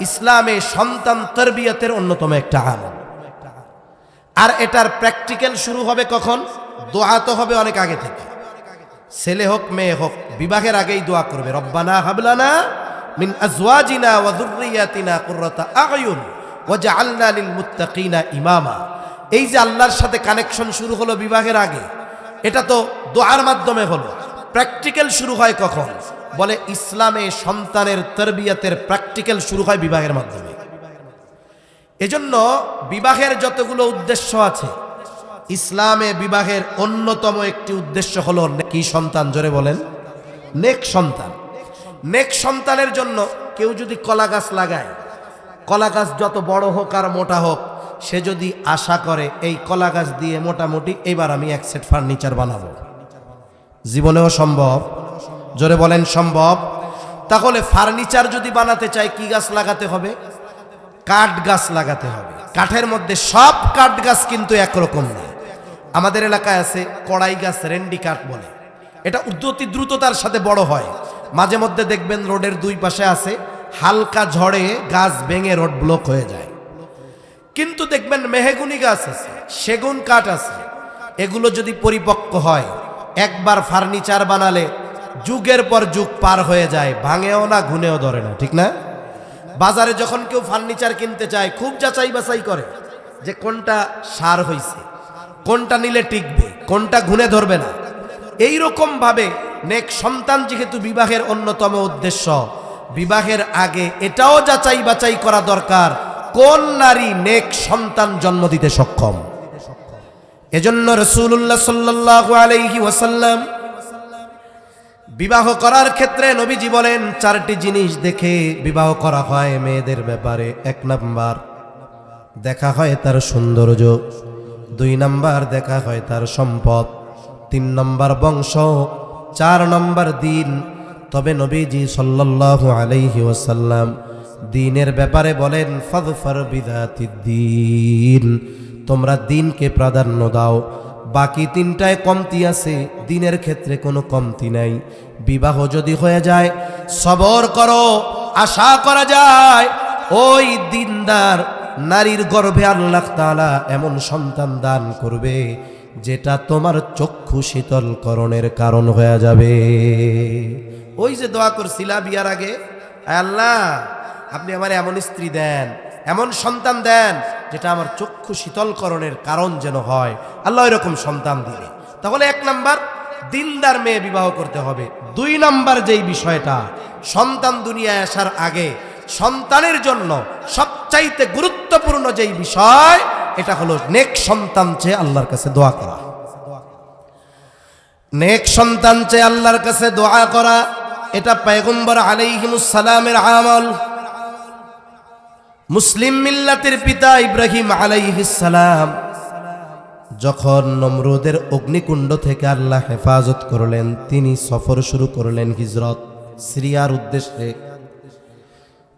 ইসলামে সন্তান তরবিয়তের অন্যতম একটা আমল। আর এটার প্র্যাকটিক্যাল শুরু হবে কখন? দোয়া তো হবে অনেক আগে থেকে। ছেলে হোক মেয়ে হোক বিবাহের আগেই দোয়া করবে, রব্বানা হাবলানা মিন আজওয়াজিনা ওয়া যুররিয়াতিনা কুররাতা আ'য়ুন ওয়াজআলনা লিল মুত্তাকিনা ইমামা। এই যে আল্লাহর সাথে কানেকশন শুরু হলো বিবাহের আগে, এটা তো দোয়ার মাধ্যমে হলো। প্র্যাকটিক্যাল শুরু হয় কখন? বলে ইসলামে সন্তানের তরবিয়তের প্র্যাকটিক্যাল শুরু হয় বিবাহের মাধ্যমে। এজন্য বিবাহের যতগুলো উদ্দেশ্য আছে, ইসলামে বিবাহের অন্যতম একটি উদ্দেশ্য হলো কি সন্তান? জোরে বলেন, নেক সন্তান। নেক সন্তানের জন্য কেউ যদি কলা গাছ লাগায়, কলা গাছ যত বড় হোক আর মোটা হোক, সে যদি আশা করে এই কলা গাছ দিয়ে মোটামুটি এবার আমি এক সেট ফার্নিচার বানাবো, জীবনেও সম্ভব? জোরে বলেন সম্ভব? তাহলে ফার্নিচার যদি বানাতে চাই কি গাছ লাগাতে হবে? কাঠ গাছ লাগাতে হবে। কাঠের মধ্যে সব কাঠ গাছ কিন্তু একরকম না। আমাদের এলাকায় আছে কড়াই গাছ, রেন্ডি কাঠ বলে। এটা অতি দ্রুততার সাথে বড় হয়। মাঝে মধ্যে দেখবেন রোডের দুই পাশে আছে, হালকা ঝড়ে গাছ ভেঙে রোড ব্লক হয়ে যায়। কিন্তু দেখবেন মেহগুনি গাছ আছে, সেগুন কাঠ আছে, এগুলো যদি পরিপক্ক হয়, একবার ফার্নিচার বানালে যুগের পর যুগ পার হয়ে যায়, ভাঙেও না, ঘুনেও ধরে না, ঠিক না? বাজারে যখন কেউ ফার্নিচার কিনতে চায় খুব যাচাই বাছাই করে যে কোনটা সার হইছে, কোনটা নিলে টিকবে, কোনটা ঘুনে ধরবে না। এই রকম ভাবে নেক সন্তান যেহেতু বিবাহের অন্যতম উদ্দেশ্য, বিবাহের আগে এটাও যাচাই বাছাই করা দরকার কোন নারী নেক সন্তান জন্ম দিতে সক্ষম। এজন্য রাসূলুল্লাহ সাল্লাল্লাহু আলাইহি ওয়াসাল্লাম বিবাহ করার ক্ষেত্রে নবীজি বলেন চারটি জিনিস দেখে বিবাহ করা হয় মেয়েদের ব্যাপারে। 1 নাম্বার দেখা হয় তার সৌন্দর্য, 2 নাম্বার দেখা হয় তার সম্পদ, 3 নাম্বার বংশ, 4 নাম্বার দিন। তবে নবীজি সাল্লাল্লাহু আলাইহি ওয়াসাল্লাম দ্বীনের ব্যাপারে বলেন ফাযফার বিযাতিদ দ্বীন, তোমরা দ্বীনকে প্রাধান্য দাও। বাকি 3টায় কমতি আছে, দ্বীনের ক্ষেত্রে কোনো কমতি নাই। বিবাহ যদি হয়ে যায় সবর করো, আশা করা যায় ওই দ্বীনদার নারীর গর্ভে আল্লাহ তাআলা এমন সন্তান দান করবে যেটা তোমার চক্ষু শীতলকরণের কারণ হয়ে যাবে। ওই যে দোয়া করছিলা বিয়ার আগে, আল্লাহ আপনি আমার এমন স্ত্রী দেন, এমন সন্তান দেন যেটা আমার চক্ষু শীতলকরণের কারণ যেন হয়, আল্লাহ এরকম সন্তান দিবে। তাহলে 1 নাম্বার দিনদার মেয়ে বিবাহ করতে হবে। 2 নাম্বার যেই বিষয়টা, সন্তান দুনিয়ায় আসার আগে সন্তানের জন্য সবচাইতে গুরুত্বপূর্ণ যেই বিষয়, এটা হলো নেক সন্তান চেয়ে আল্লাহর কাছে দোয়া করা। নেক সন্তান চেয়ে আল্লাহর কাছে দোয়া করা, এটা পয়গম্বর আলাইহিমুস সালামের আমল। মুসলিম মিল্লাতের পিতা ইব্রাহিম আলাইহিস সালাম যখন নমরুদের অগ্নিকুণ্ড থেকে আল্লাহ হেফাজত করলেন, তিনি সফর শুরু করলেন হিজরত সিরিয়ার উদ্দেশ্যে।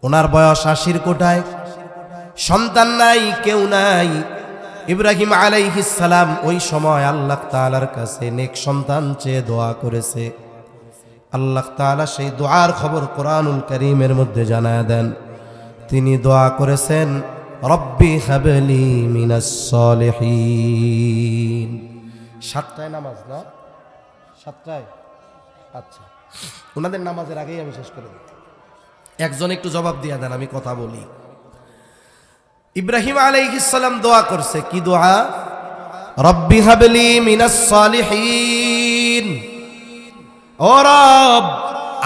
ওনার বয়স 80 কোটায়, সন্তান নাই, কেউ নাই। ইব্রাহিম আলাইহিস সালাম ওই সময় আল্লাহ তাআলার কাছে নেক সন্তান চেয়ে দোয়া করেছে। আল্লাহ তাআলা সেই দোয়ার খবর কোরআনুল কারীমের মধ্যে জানায় দেন। তিনি দোয়া করেছেন রব্বি হাবলি মিনাস সলিহিন। 7টায় নামাজ না? 7টায়? আচ্ছা, ওনাদের নামাজের আগেই আমি শেষ করে দিই। একজন একটু জবাব দিয়া দেন, আমি কথা বলি। ইব্রাহিম আলাইহিস সালাম দোয়া করছে, কি দোয়া? রব্বি হাবলি মিনাস সলিহিন, ও রব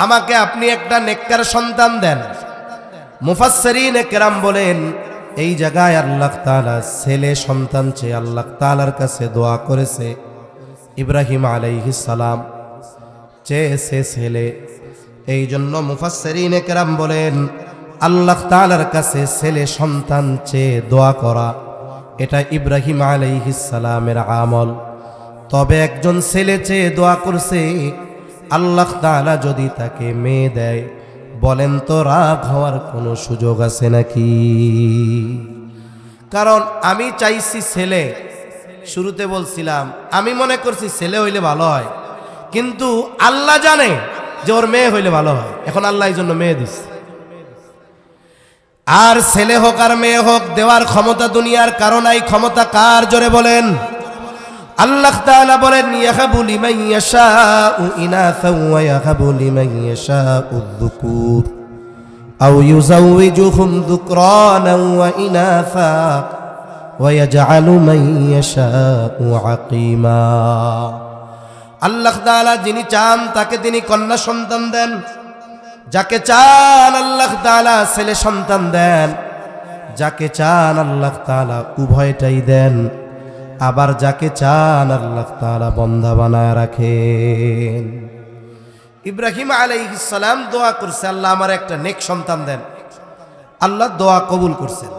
আমাকে আপনি একটা নেককার সন্তান দেন। মুফাসসিরিনে কেরাম বলেন এই জায়গায় আল্লাহ তাআলা ছেলে সন্তান চেয়ে আল্লাহ তাআলার কাছে দোয়া করেছে। ইব্রাহিম আলাইহিস সালাম চেয়েছে ছেলে, এই জন্য মুফাসসিরিনে কেরাম বলেন আল্লাহ তাআলার কাছে ছেলে সন্তান চেয়ে দোয়া করা এটা ইব্রাহিম আলাইহিস সালামের আমল। তবে একজন ছেলে চেয়ে দোয়া করছে, আল্লাহ তাআলা যদি তাকে মেয়ে দেয়, বলেন তো রাগ হওয়ার কোনো সুযোগ আছে নাকি? কারণ আমি চাইছি ছেলে, শুরুতে বলছিলাম আমি মনে করছি ছেলে হইলে ভালো হয়, কিন্তু আল্লাহ জানে যে ওর মেয়ে হইলে ভালো হয়। এখন আল্লাহ এই জন্য মেয়ে দিচ্ছে। আর ছেলে হোক আর মেয়ে হোক, দেওয়ার ক্ষমতা দুনিয়ার কারো নাই। ক্ষমতা কার? জোরে বলেন। আল্লাহ তাআলা বলেন ইয়াহাবু লিমান ইয়াশাউ ইনাসা ওয়া ইয়াহাবু লিমান ইয়াশাউ যুকুর আও ইউযাওয়িজুহুম যুকরানা ওয়া ইনাসা ওয়া ইয়াজআলু মান ইয়াশাউ আকীমা। আল্লাহ তাআলা যিনি চান তাকে তিনি কন্যা সন্তান দেন, যাকে চান আল্লাহ তাআলা ছেলে সন্তান দেন, যাকে চান আল্লাহ তাআলা উভয়টাই দেন, আবার যাকে চান আল্লাহ তাআলা বন্ধা বানায় রাখেন। ইব্রাহিম আলাইহিস সালাম দোয়া করছে, আল্লাহ আমার একটা নেক সন্তান দেন। আল্লাহ দোয়া কবুল করছেন।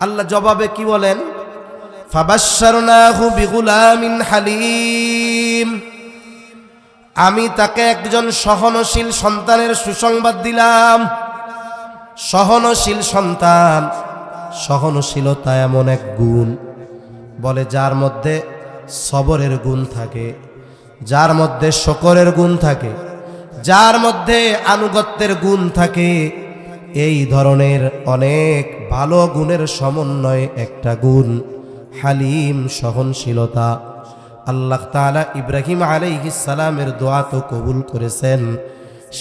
আল্লাহ জবাবে কি বলেন? ফাবাশশারনাহু বিগুলামিন হালিম, আমি তাকে একজন সহনশীল সন্তানের সুসংবাদ দিলাম। সহনশীল সন্তান, সহনশীলতা এমন এক গুণ, বলে যার মধ্যে সবরের গুণ থাকে, যার মধ্যে শকরের গুণ থাকে, যার মধ্যে আনুগত্যের গুণ থাকে, এই ধরনের অনেক ভালো গুণের সমন্বয়ে একটা গুণ হালিম, সহনশীলতা। আল্লাহ তাআলা ইব্রাহিম আলাইহিস সালামের দোয়া তো কবুল করেছেন,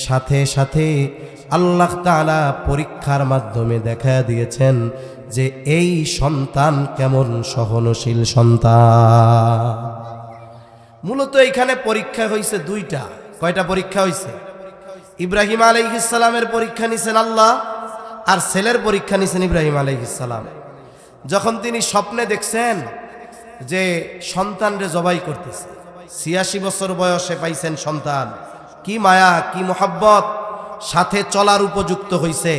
সাথে সাথে আল্লাহ তাআলা পরীক্ষার মাধ্যমে দেখা দিয়েছেন যে এই সন্তান কেমন সহনশীল সন্তান। মূলত এখানে পরীক্ষা হয়েছে দুইটা। কয়টা পরীক্ষা হয়েছে? ইব্রাহিম আলাইহিস সালামের পরীক্ষা নিছেন আল্লাহ, আর ছেলের পরীক্ষা নিছেন ইব্রাহিম আলাইহিস সালাম। যখন তিনি স্বপ্নে দেখছেন যে সন্তানরে জবাই করতেছে, ৮৬ বছর বয়সে পাইছেন সন্তান, কি মায়া, কি মোহাব্বত, সাথে চলার উপযুক্ত হইছে।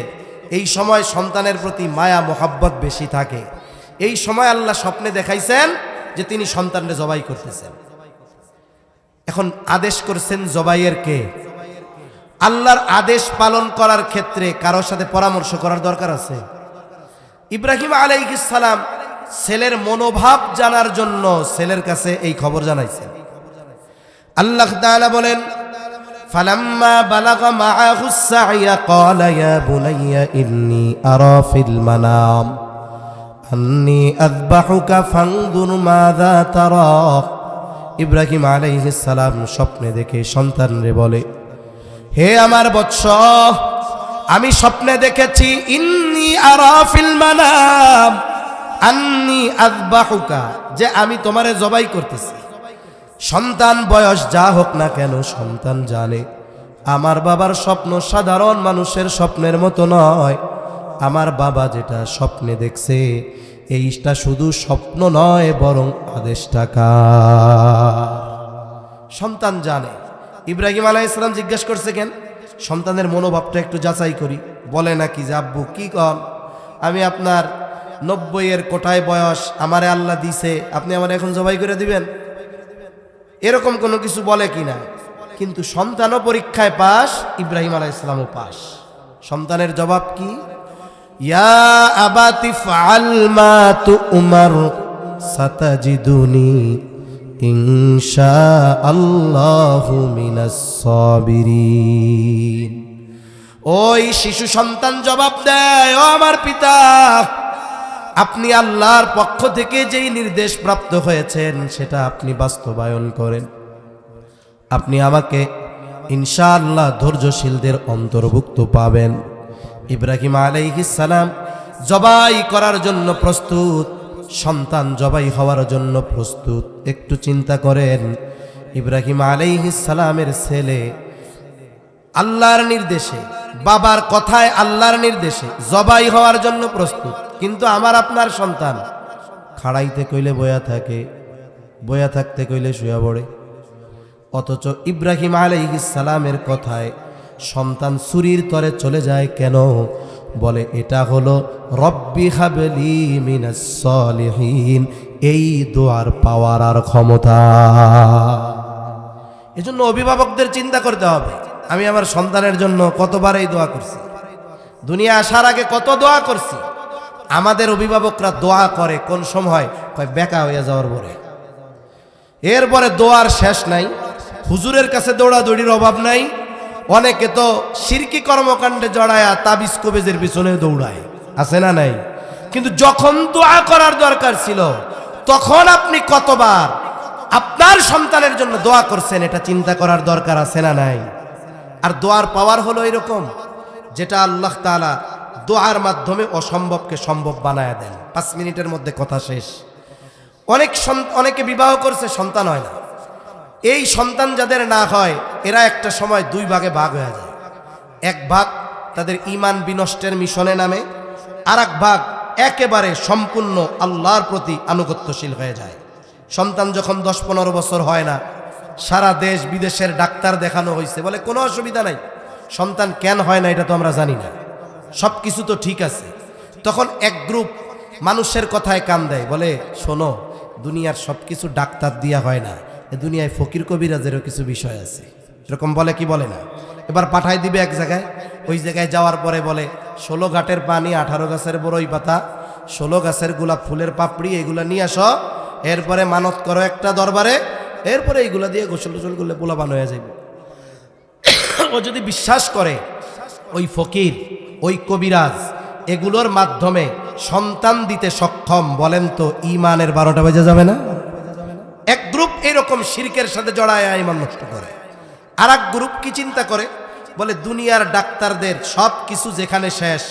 এই সময় সন্তানের প্রতি মায়া মোহাব্বত বেশি থাকে। এই সময় আল্লাহ স্বপ্নে দেখাইছেন যে তিনি সন্তানরে জবাই করতেছেন। এখন আদেশ করছেন জবাইয়ের কে? আল্লাহর আদেশ পালন করার ক্ষেত্রে কারোর সাথে পরামর্শ করার দরকার আছে। ইব্রাহিম আলাইহিস সালাম ছেলের মনোভাব জানার জন্য ছেলের কাছে এই খবর জানাইছেন। আল্লাহ তাআলা বলেন, ফালাম্মা বালাগা মাআহুস সা'য়া ক্বালা ইয়া বুনাইয়া ইন্নী আরা ফিল মানাম আন্নী আযবাহুকা ফানজুর মাযা তারা। ইব্রাহিম আলাইহিস সালাম স্বপ্নে দেখে সন্তানরে বলে, হে আমার বৎস, আমি স্বপ্নে দেখেছি ইন্নী আরা ফিল মানাম আন্নী আযবাহুকা, যে আমি তোমারে জবাই করতেছি। সন্তান বয়স যা হোক না কেন, সন্তান জানে আমার বাবার স্বপ্ন সাধারণ মানুষের স্বপ্নের মতো নয়। আমার বাবা যেটা স্বপ্নে দেখছে এইটা শুধু স্বপ্ন নয়, বরং আদেশটা কার। সন্তান জানে। ইব্রাহিম আলাইহিস সালাম জিজ্ঞেস করছে, কেন? সন্তানের মনোভাবটা একটু যাচাই করি। বলে নাকি যে আব্বু কি কন, আমি আপনার ৯০-এর কোঠায় বয়স, আমারে আল্লাহ দিছে, আপনি আমার এখন জবাই করে দিবেন? এরকম কোনো কিছু বলে কিনা? কিন্তু সন্তানও পরীক্ষায় পাস, ইব্রাহিম আলাইহিস সালামও পাস। সন্তানের জবাব কি? ইয়া আবাতি ফাআল মা তু'মার সাতাজিদুনি ইনশাআল্লাহু মিনাস সাবিরিন। ওই শিশু সন্তান জবাব দেয়, ও আমার পিতা, আপনি আল্লাহর পক্ষ থেকে যেই নির্দেশ প্রাপ্ত হয়েছেন সেটা আপনি বাস্তবায়ন করেন। আপনি আমাকে ইনশাআল্লাহ ধৈর্যশীলদের অন্তর্ভুক্ত পাবেন। ইব্রাহিম আলাইহিস সালাম জবাই করার জন্য প্রস্তুত, সন্তান জবাই হওয়ার জন্য প্রস্তুত। একটু চিন্তা করেন, ইব্রাহিম আলাইহিস সালামের ছেলে আল্লাহর নির্দেশে, বাবার কথায় আল্লাহর নির্দেশে জবাই হওয়ার জন্য প্রস্তুত। কিন্তু আমার আপনার সন্তান খাড়াইতে কইলে বয়া থাকে, বয়া থাকতে কইলে শুয়া পড়ে। অথচ ইব্রাহিম আলাইহিস সালামের কথায় সন্তান ছুরির তরে চলে যায় কেন? বলে এটা হলো রব্বি হাবলি মিনাস সলিহিন, এই দোয়ার পাওয়ার আর ক্ষমতা। এজন্য অভিভাবকদের চিন্তা করতে হবে, আমি আমার সন্তানের জন্য কতবার এই দোয়া করছি, দুনিয়া আসার আগে কত দোয়া করছি। আমাদের অভিভাবকরা দোয়া করে কোন সময়? কয় বেকা হইয়া যাওয়ার পরে। এরপরে দোয়ার শেষ নাই, হুজুরের কাছে দৌড়াদৌড়ির অভাব নাই। অনেকে তো শিরকি কর্মকাণ্ডে জড়ায়া তাবিজ কবিজের পিছনে দৌড়ায়, আছে না নাই? কিন্তু যখন দোয়া করার দরকার ছিল তখন আপনি কতবার আপনার সন্তানের জন্য দোয়া করছেন, এটা চিন্তা করার দরকার আছে না নাই? আর দোয়ার পাওয়ার হলো এরকম, যেটা আল্লাহ তাআলা দোয়ার মাধ্যমে অসম্ভবকে সম্ভব বানায় দেন। 5 মিনিটের মধ্যে কথা শেষ। অনেকে বিবাহ করছে, সন্তান হয় না। এই সন্তান যাদের না হয় এরা একটা সময় দুই ভাগে ভাগ হয়ে যায়। এক ভাগ তাদের ঈমান বিনষ্টের মিশনে নামে, আর এক ভাগ একেবারে সম্পূর্ণ আল্লাহর প্রতি আনুগত্যশীল হয়ে যায়। সন্তান যখন 10-15 বছর হয় না, সারা দেশ বিদেশের ডাক্তার দেখানো হয়েছে, বলে কোনো অসুবিধা নাই। সন্তান কেন হয় না এটা তো আমরা জানি না, সব কিছু তো ঠিক আছে। তখন এক গ্রুপ মানুষের কথায় কান দেয়, বলে শোনো, দুনিয়ার সব কিছু ডাক্তার দিয়া হয় না, এ দুনিয়ায় ফকির কবিরাজেরও কিছু বিষয় আছে। এরকম বলে কি বলে না? এবার পাঠাই দিবে এক জায়গায়, ওই জায়গায় যাওয়ার পরে বলে 16 ঘাটের পানি, 18 গাছের বড়ই পাতা, 16 গাছের গোলাপ ফুলের পাপড়ি, এগুলা নিয়ে আসো, এরপরে মানত করো একটা দরবারে, এরপরে এইগুলা দিয়ে গোসল টোসল করলে পোলাপান হয়ে যাবে। ও যদি বিশ্বাস করে ওই ফকির, ওই কবিরাজ এগুলোর মাধ্যমে সন্তান দিতে সক্ষম, বলেন তো ঈমানের 12টা বেজে যাবে না? এক গ্রুপ এরকম শিরকের সাথে জড়ায় ঈমান নষ্ট করে। আর এক গ্রুপ কি চিন্তা করে, বলে দুনিয়ার ডাক্তারদের সব কিছু যেখানে শেষ,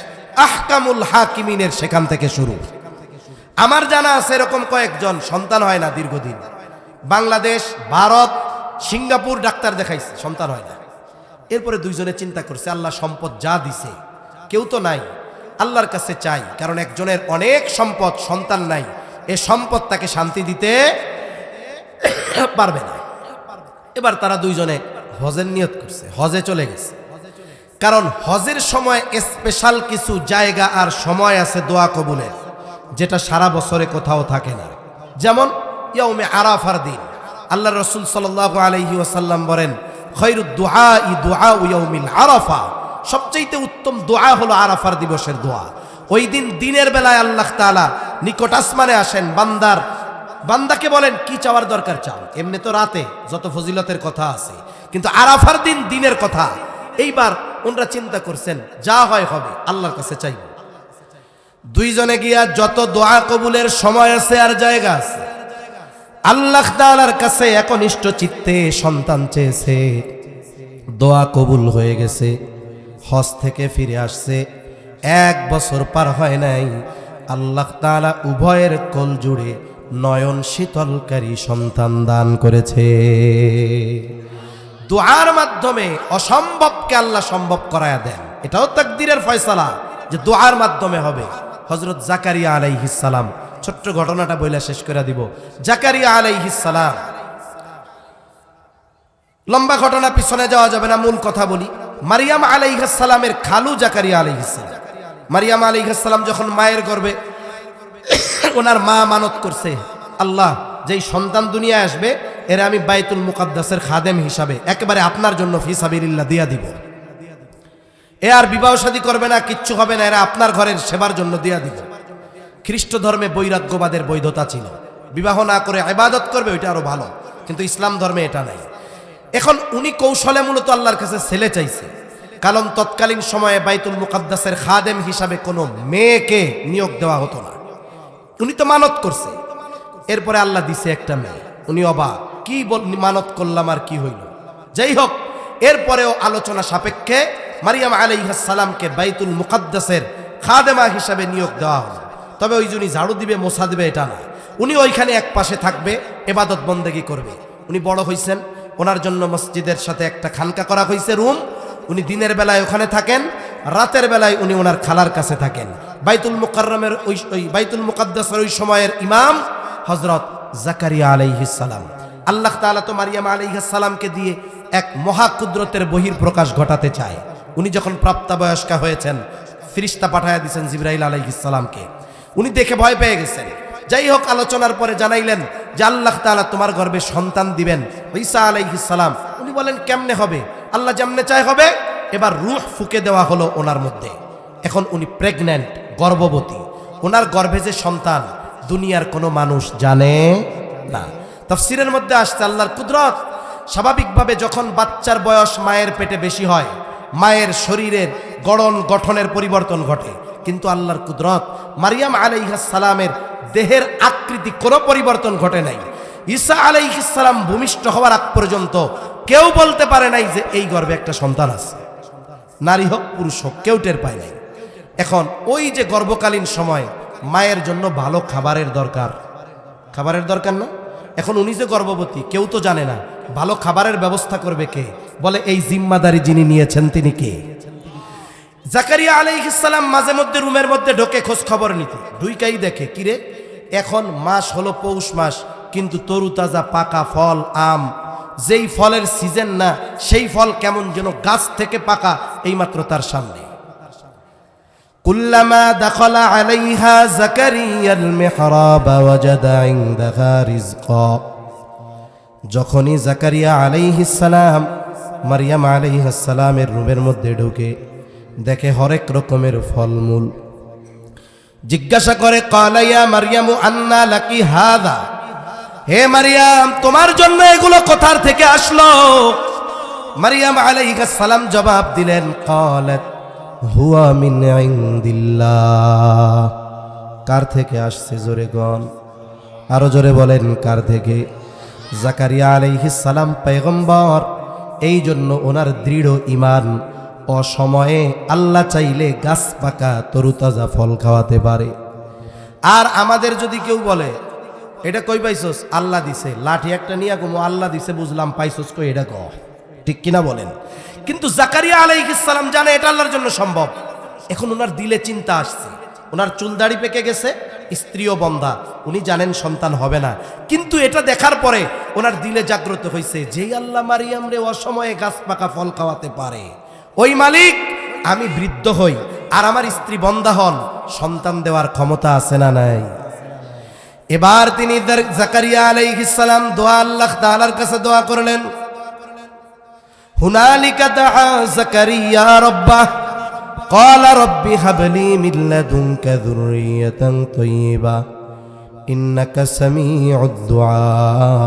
আহকামুল হাকিমিনের সেখান থেকে শুরু। আমার জানা আছে এরকম কয়েকজন সন্তান হয় না দীর্ঘদিন, বাংলাদেশ, ভারত, সিঙ্গাপুর ডাক্তার দেখাইছে, সন্তান হয় না। এরপরে দুইজনে চিন্তা করছে, আল্লাহ সম্পদ যা দিছে, কেউ তো নাই, আল্লাহর কাছে চাই, কারণ একজনের অনেক সম্পদ, সন্তান নাই, এ সম্পদ তাকে শান্তি দিতে পারবে না। এবার তারা দুইজনে হজের নিয়ত করছে, হজে চলে গেছে। কারণ হজের সময় স্পেশাল কিছু জায়গা আর সময় আছে দোয়া কবুলের, যেটা সারা বছরে কোথাও থাকে না। যেমন ইয়াউমে আরাফার দিন আল্লাহ রাসূল সাল্লাল্লাহু আলাইহি ওয়াসাল্লাম বলেন, খায়রুদ দুআই দুআউ ইয়াউমিল আরাফা, সবচেয়ে উত্তম দোয়া হলো আরাফার দিবসের দোয়া। ওই দিন দিনের বেলায় আল্লাহ তাআলা নিকট আসমানে আসেন, বান্দাকে বলেন কি চাওয়ার দরকার চাও। এমনি তো রাতে যত ফজিলতের কথা আছে, কিন্তু আরাফার দিন দিনের কথা। এইবার ওনারা চিন্তা করছেন, যা হয় হবে, আল্লাহর কাছে চাইব। দুইজনে গিয়া যত দোয়া কবুলের সময় আছে আর জায়গা আছে, আল্লাহ তাআলার কাছে একনিষ্ঠ চিত্তে সন্তান চেয়েছে, দোয়া কবুল হয়ে গেছে। হজ থেকে ফিরে আসছে, 1 বছর পার হয় নাই, আল্লাহ তাআলা উভয়ের কোল জুড়ে নয়ন শীতলকারী সন্তান দান করেছে। দোয়ার মাধ্যমে অসম্ভবকে আল্লাহ সম্ভব করায়া দেন, এটাও তাকদীরের ফয়সালা যে দোয়ার মাধ্যমে হবে। হযরত জাকারিয়া আলাইহিস সালাম, ছোট্ট ঘটনাটা বইলা শেষ করে দিব। জাকারিয়া আলাইহিস সালাম, লম্বা ঘটনা পিছনে যাওয়া যাবে না, মূল কথা বলি। মারিয়াম আলাইহিস সালামের খালু জাকারিয়া আলাইহিস সালাম, মারিয়াম আলাইহিস সালাম যখন মায়ের গর্ভে, ওনার মা মানত করছে, আল্লাহ যেই সন্তান দুনিয়ায় আসবে এর আমি বাইতুল মুকাদ্দাসের খাদেম হিসাবে একেবারে আপনার জন্য ফি সাবিলিল্লাহ দিয়া দিব। এ আর বিবাহ শাদী করবে না, কিচ্ছু হবে না, এরা আপনার ঘরের সেবার জন্য দিয়া দিব। খ্রিস্ট ধর্মে বৈরাগ্যবাদের বৈধতা ছিল, বিবাহ না করে ইবাদত করবে, ওইটা আরো ভালো, কিন্তু ইসলাম ধর্মে এটা নাই। এখন উনি কৌশলে মূলত আল্লাহর কাছে ছেলে চাইছে, কারণ তৎকালীন সময়ে বাইতুল মুকাদ্দাসের খাদেম হিসাবে কোনো মেয়েকে নিয়োগ দেওয়া হতো না। উনি তো মানত করছে, এরপরে আল্লাহ দিছে একটা মেয়ে। উনি অবাক, কি মানত করলাম আর কি হইল। যাই হোক, এরপরেও আলোচনা সাপেক্ষে মারিয়াম আলাইহিস সালামকে বাইতুল মুকাদ্দাসের খাদেমা হিসাবে নিয়োগ দেওয়া হলো। তবে ওই উনি ঝাড়ু দিবে, মোছা দিবে এটা না, উনি ওইখানে এক পাশে থাকবে, ইবাদত বন্দেগী করবে। উনি বড় হইছেন, ওনার জন্য মসজিদের সাথে একটা খানকা করা হয়েছে, রুম। উনি দিনের বেলায় ওখানে থাকেন, রাতের বেলায় উনি ওনার খালার কাছে থাকেন। বাইতুল মুকাররমের ওই বাইতুল মুকাদ্দাসের ওই সময়ের ইমাম হযরত জাকারিয়া আলাইহিস সালাম। আল্লাহ তাআলা তো মারিয়াম আলাইহিস সালামকে দিয়ে এক মহাকুদরতের বহির প্রকাশ ঘটাতে চায়। উনি যখন প্রাপ্তবয়স্কা হয়েছেন, ফেরেশতা পাঠায়া দিয়েছেন জিবরাইল আলাইহিস সালামকে। উনি দেখে ভয় পেয়ে গেছেন। যাই হোক, আলোচনার পরে জানাইলেন যে আল্লাহ তাআলা তোমার গর্ভে সন্তান দিবেন, ঈসা আলাইহিস সালাম। উনি বলেন কেমনে হবে? আল্লাহ যেমনে চায় হবে। এবার রূহ ফুঁকে দেওয়া হলো ওনার মধ্যে। এখন উনি প্রেগন্যান্ট, গর্ভবতী। ওনার গর্ভে যে সন্তান, দুনিয়ার কোনো মানুষ জানে না। তাফসীরের মধ্যে আসছে আল্লাহর কুদরত। স্বাভাবিকভাবে যখন বাচ্চার বয়স মায়ের পেটে বেশি হয়, মায়ের শরীরের গঠনের পরিবর্তন ঘটে, কিন্তু আল্লাহর কুদরত, মারিয়াম আলাইহিস সালামের দেহের আকৃতি কোনো পরিবর্তন ঘটে নাই। ঈসা আলাইহিস সালাম ভূমিষ্ঠ হওয়ার আগ পর্যন্ত কেউ বলতে পারে নাই যে এই গর্ভে একটা সন্তান আছে। নারী হোক পুরুষ হোক, কেউ টের পায় নাই। এখন ওই যে গর্ভকালীন সময় মায়ের জন্য ভালো খাবারের দরকার, খাবারের দরকার না? এখন উনি যে গর্ভবতী কেউ তো জানে না, ভালো খাবারের ব্যবস্থা করবে কে? বলে এই জিম্মাদারি যিনি নিয়েছেন তিনি কে? জাকারিয়া আলাইহিস সালাম মাঝে মধ্যে রুমের মধ্যে ঢোকে খোঁজ খবর নিতে, ঢুইকাই দেখে কিরে এখন মাস হলো পৌষ মাস, কিন্তু তরুতাজা পাকা ফল আম, যেই ফলের সিজন না সেই ফল কেমন যেন গাছ থেকে পাকা এইমাত্র তার সামনে। কুল্লামা দাখালা আলাইহা জাকারিয়াল মিহরাব ওয়াজাদা ইনদাহা রিজকা, যখনই জাকারিয়া আলাইহিস সালাম মারইয়াম আলাইহিস সালামের রুমের মধ্যে ঢুকে দেখে হরেক রকমের ফলমূল। জিজ্ঞাসা করে ক্বালা ইয়া মারইয়ামু আন্না লাকি হাযা, হে মারইয়াম তোমার জন্য এগুলো কোথার থেকে আসলো? মারইয়াম আলাইহিস সালাম জবাব দিলেন ক্বালাত হুয়া মিন ইনদিল্লাহ। কার থেকে আসছে জোরে গন, আরো জোরে বলেন কার থেকে? জাকারিয়া আলাইহিস সালাম পয়গম্বর, এই জন্য ওনার দৃঢ় ঈমান, অসময়ে আল্লাহ চাইলে গাছ পাকা তরুতাজা ফল খাওয়াতে পারে। আর আমাদের যদি কেউ বলে এটা কই পাইছস? আল্লাহ দিছে, লাঠি একটা নিয়ে কমু আল্লাহ দিছে বুঝলাম, পাইছস কই এটা ক, ঠিক কিনা বলেন? কিন্তু জাকারিয়া আলাইহিস সালাম জানে এটা আল্লাহর জন্য সম্ভব। এখন ওনার দিলে চিন্তা আসছে, ওনার চুল দাড়ি পেকে গেছে, স্ত্রীও বন্ধা, উনি জানেন সন্তান হবে না, কিন্তু এটা দেখার পরে ওনার দিলে জাগ্রত হয়েছে, যেই আল্লাহ মারিয়াম রে অসময়ে গাছ পাকা ফল খাওয়াতে পারে, ওই মালিক আমি বৃদ্ধ হই আর আমার স্ত্রী বন্ধা হন, সন্তান দেওয়ার ক্ষমতা আছে না নাই? এবার তিনি জাকারিয়া আলাইহিস সালাম দোয়া আল্লাহ তাআলার কাছে দোয়া করলেন। হুনালিকা দাআ জাকারিয়া রাব্বাহ ক্বালা রব্বি হাবলি মিন লাদুনকা যুররিয়াতান তাইয়্যিবা ইন্নাকা সামিউদ দুআ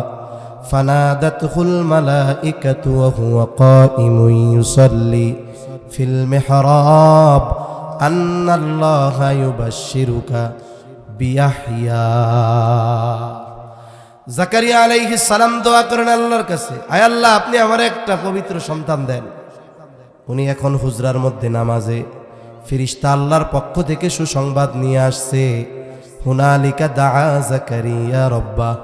ফানাদাতহুল মালাইকাতু ওয়া হুয়া কাইমুন ইউসাল্লি ফিল মিহরাব আন্নাল্লাহা ইউবাশশিরুকা বিয়াহইয়া। জাকারিয়া আলাইহিস সালাম দোয়া করেন আল্লাহর কাছে, আয় আল্লাহ আপনি আমার একটা পবিত্র সন্তান দেন। উনি এখন হুজরার মধ্যে নামাজে, ফেরেশতা আল্লাহর পক্ষ থেকে সুসংবাদ নিয়ে আসছে। হুনালিকা দাআ জাকারিয়া রাব্বাহ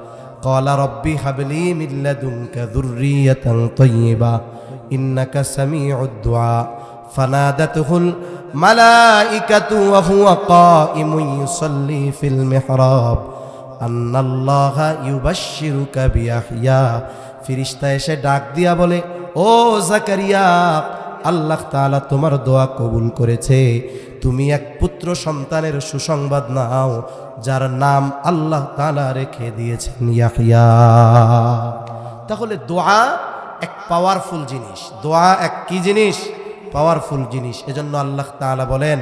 ক্বালা রব্বি হাবলি মিন লাদুনকা যুররিয়াতান তাইয়্যিবা ইন্নাকা সামিউদ দুআ ফানাদাতহুল মালাইকাতু ওয়া হুয়া কাইমুন ইউসাল্লি ফিল মিহরাব আন্নাল্লাহা ইউবাশশিরুকা বিয়াহইয়া। ফেরেশতা এসে ডাক দিয়া বলে, ও জাকারিয়া, আল্লাহ তাআলা তোমার দোয়া কবুল করেছে, তুমি এক পুত্র সন্তানের সুসংবাদ নাও, যার নাম আল্লাহ তাআলা রেখে দিয়েছেন ইয়াহইয়া। তাহলে দোয়া এক পাওয়ারফুল জিনিস, দোয়া এক কি জিনিস? পাওয়ারফুল জিনিস। এজন্য আল্লাহ তাআলা বলেন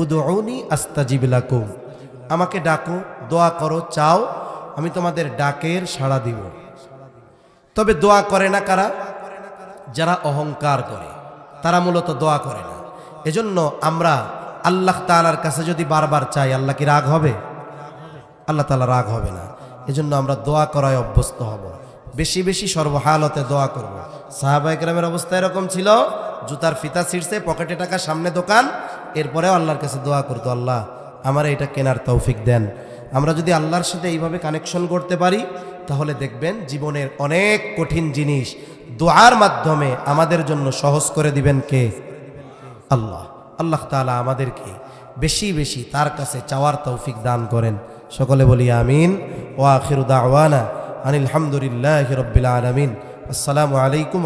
উদউনি আস্তাজিব লাকুম, আমাকে ডাকো, দোয়া করো, চাও, আমি তোমাদের ডাকের সাড়া দিব। তবে দোয়া করে না কারা? যারা অহংকার করে, তারা মূলত দোয়া করে না। এজন্য আমরা আল্লাহ তাআলার কাছে যদি বারবার চাই, আল্লাহ কি রাগ হবে? আল্লাহ তাআলা রাগ হবে না। এজন্য আমরা দোয়া করায় অভ্যস্ত হব, বেশি বেশি সর্বহালতে দোয়া করব। সাহাবায়ে কেরামের অবস্থা এরকম ছিল, জুতার ফিতা ছিঁড়ছে, পকেটে টাকা, সামনে দোকান, এরপরেও আল্লাহর কাছে দোয়া করতো, আল্লাহ আমার এটা কেনার তৌফিক দেন। আমরা যদি আল্লাহর সাথে এইভাবে কানেকশন করতে পারি, তাহলে দেখবেন জীবনের অনেক কঠিন জিনিস দোয়ার মাধ্যমে আমাদের জন্য সহজ করে দিবেন কে? আল্লাহ। আল্লাহ তাআলা আমাদেরকে বেশি বেশি তার কাছে চাওয়ার তৌফিক দান করেন। সকলে বলি আমিন। ওয়া আখিরু দাওয়ানা আনিল হামদুলিল্লাহি রাব্বিল আলামিন। আসসালামু আলাইকুম।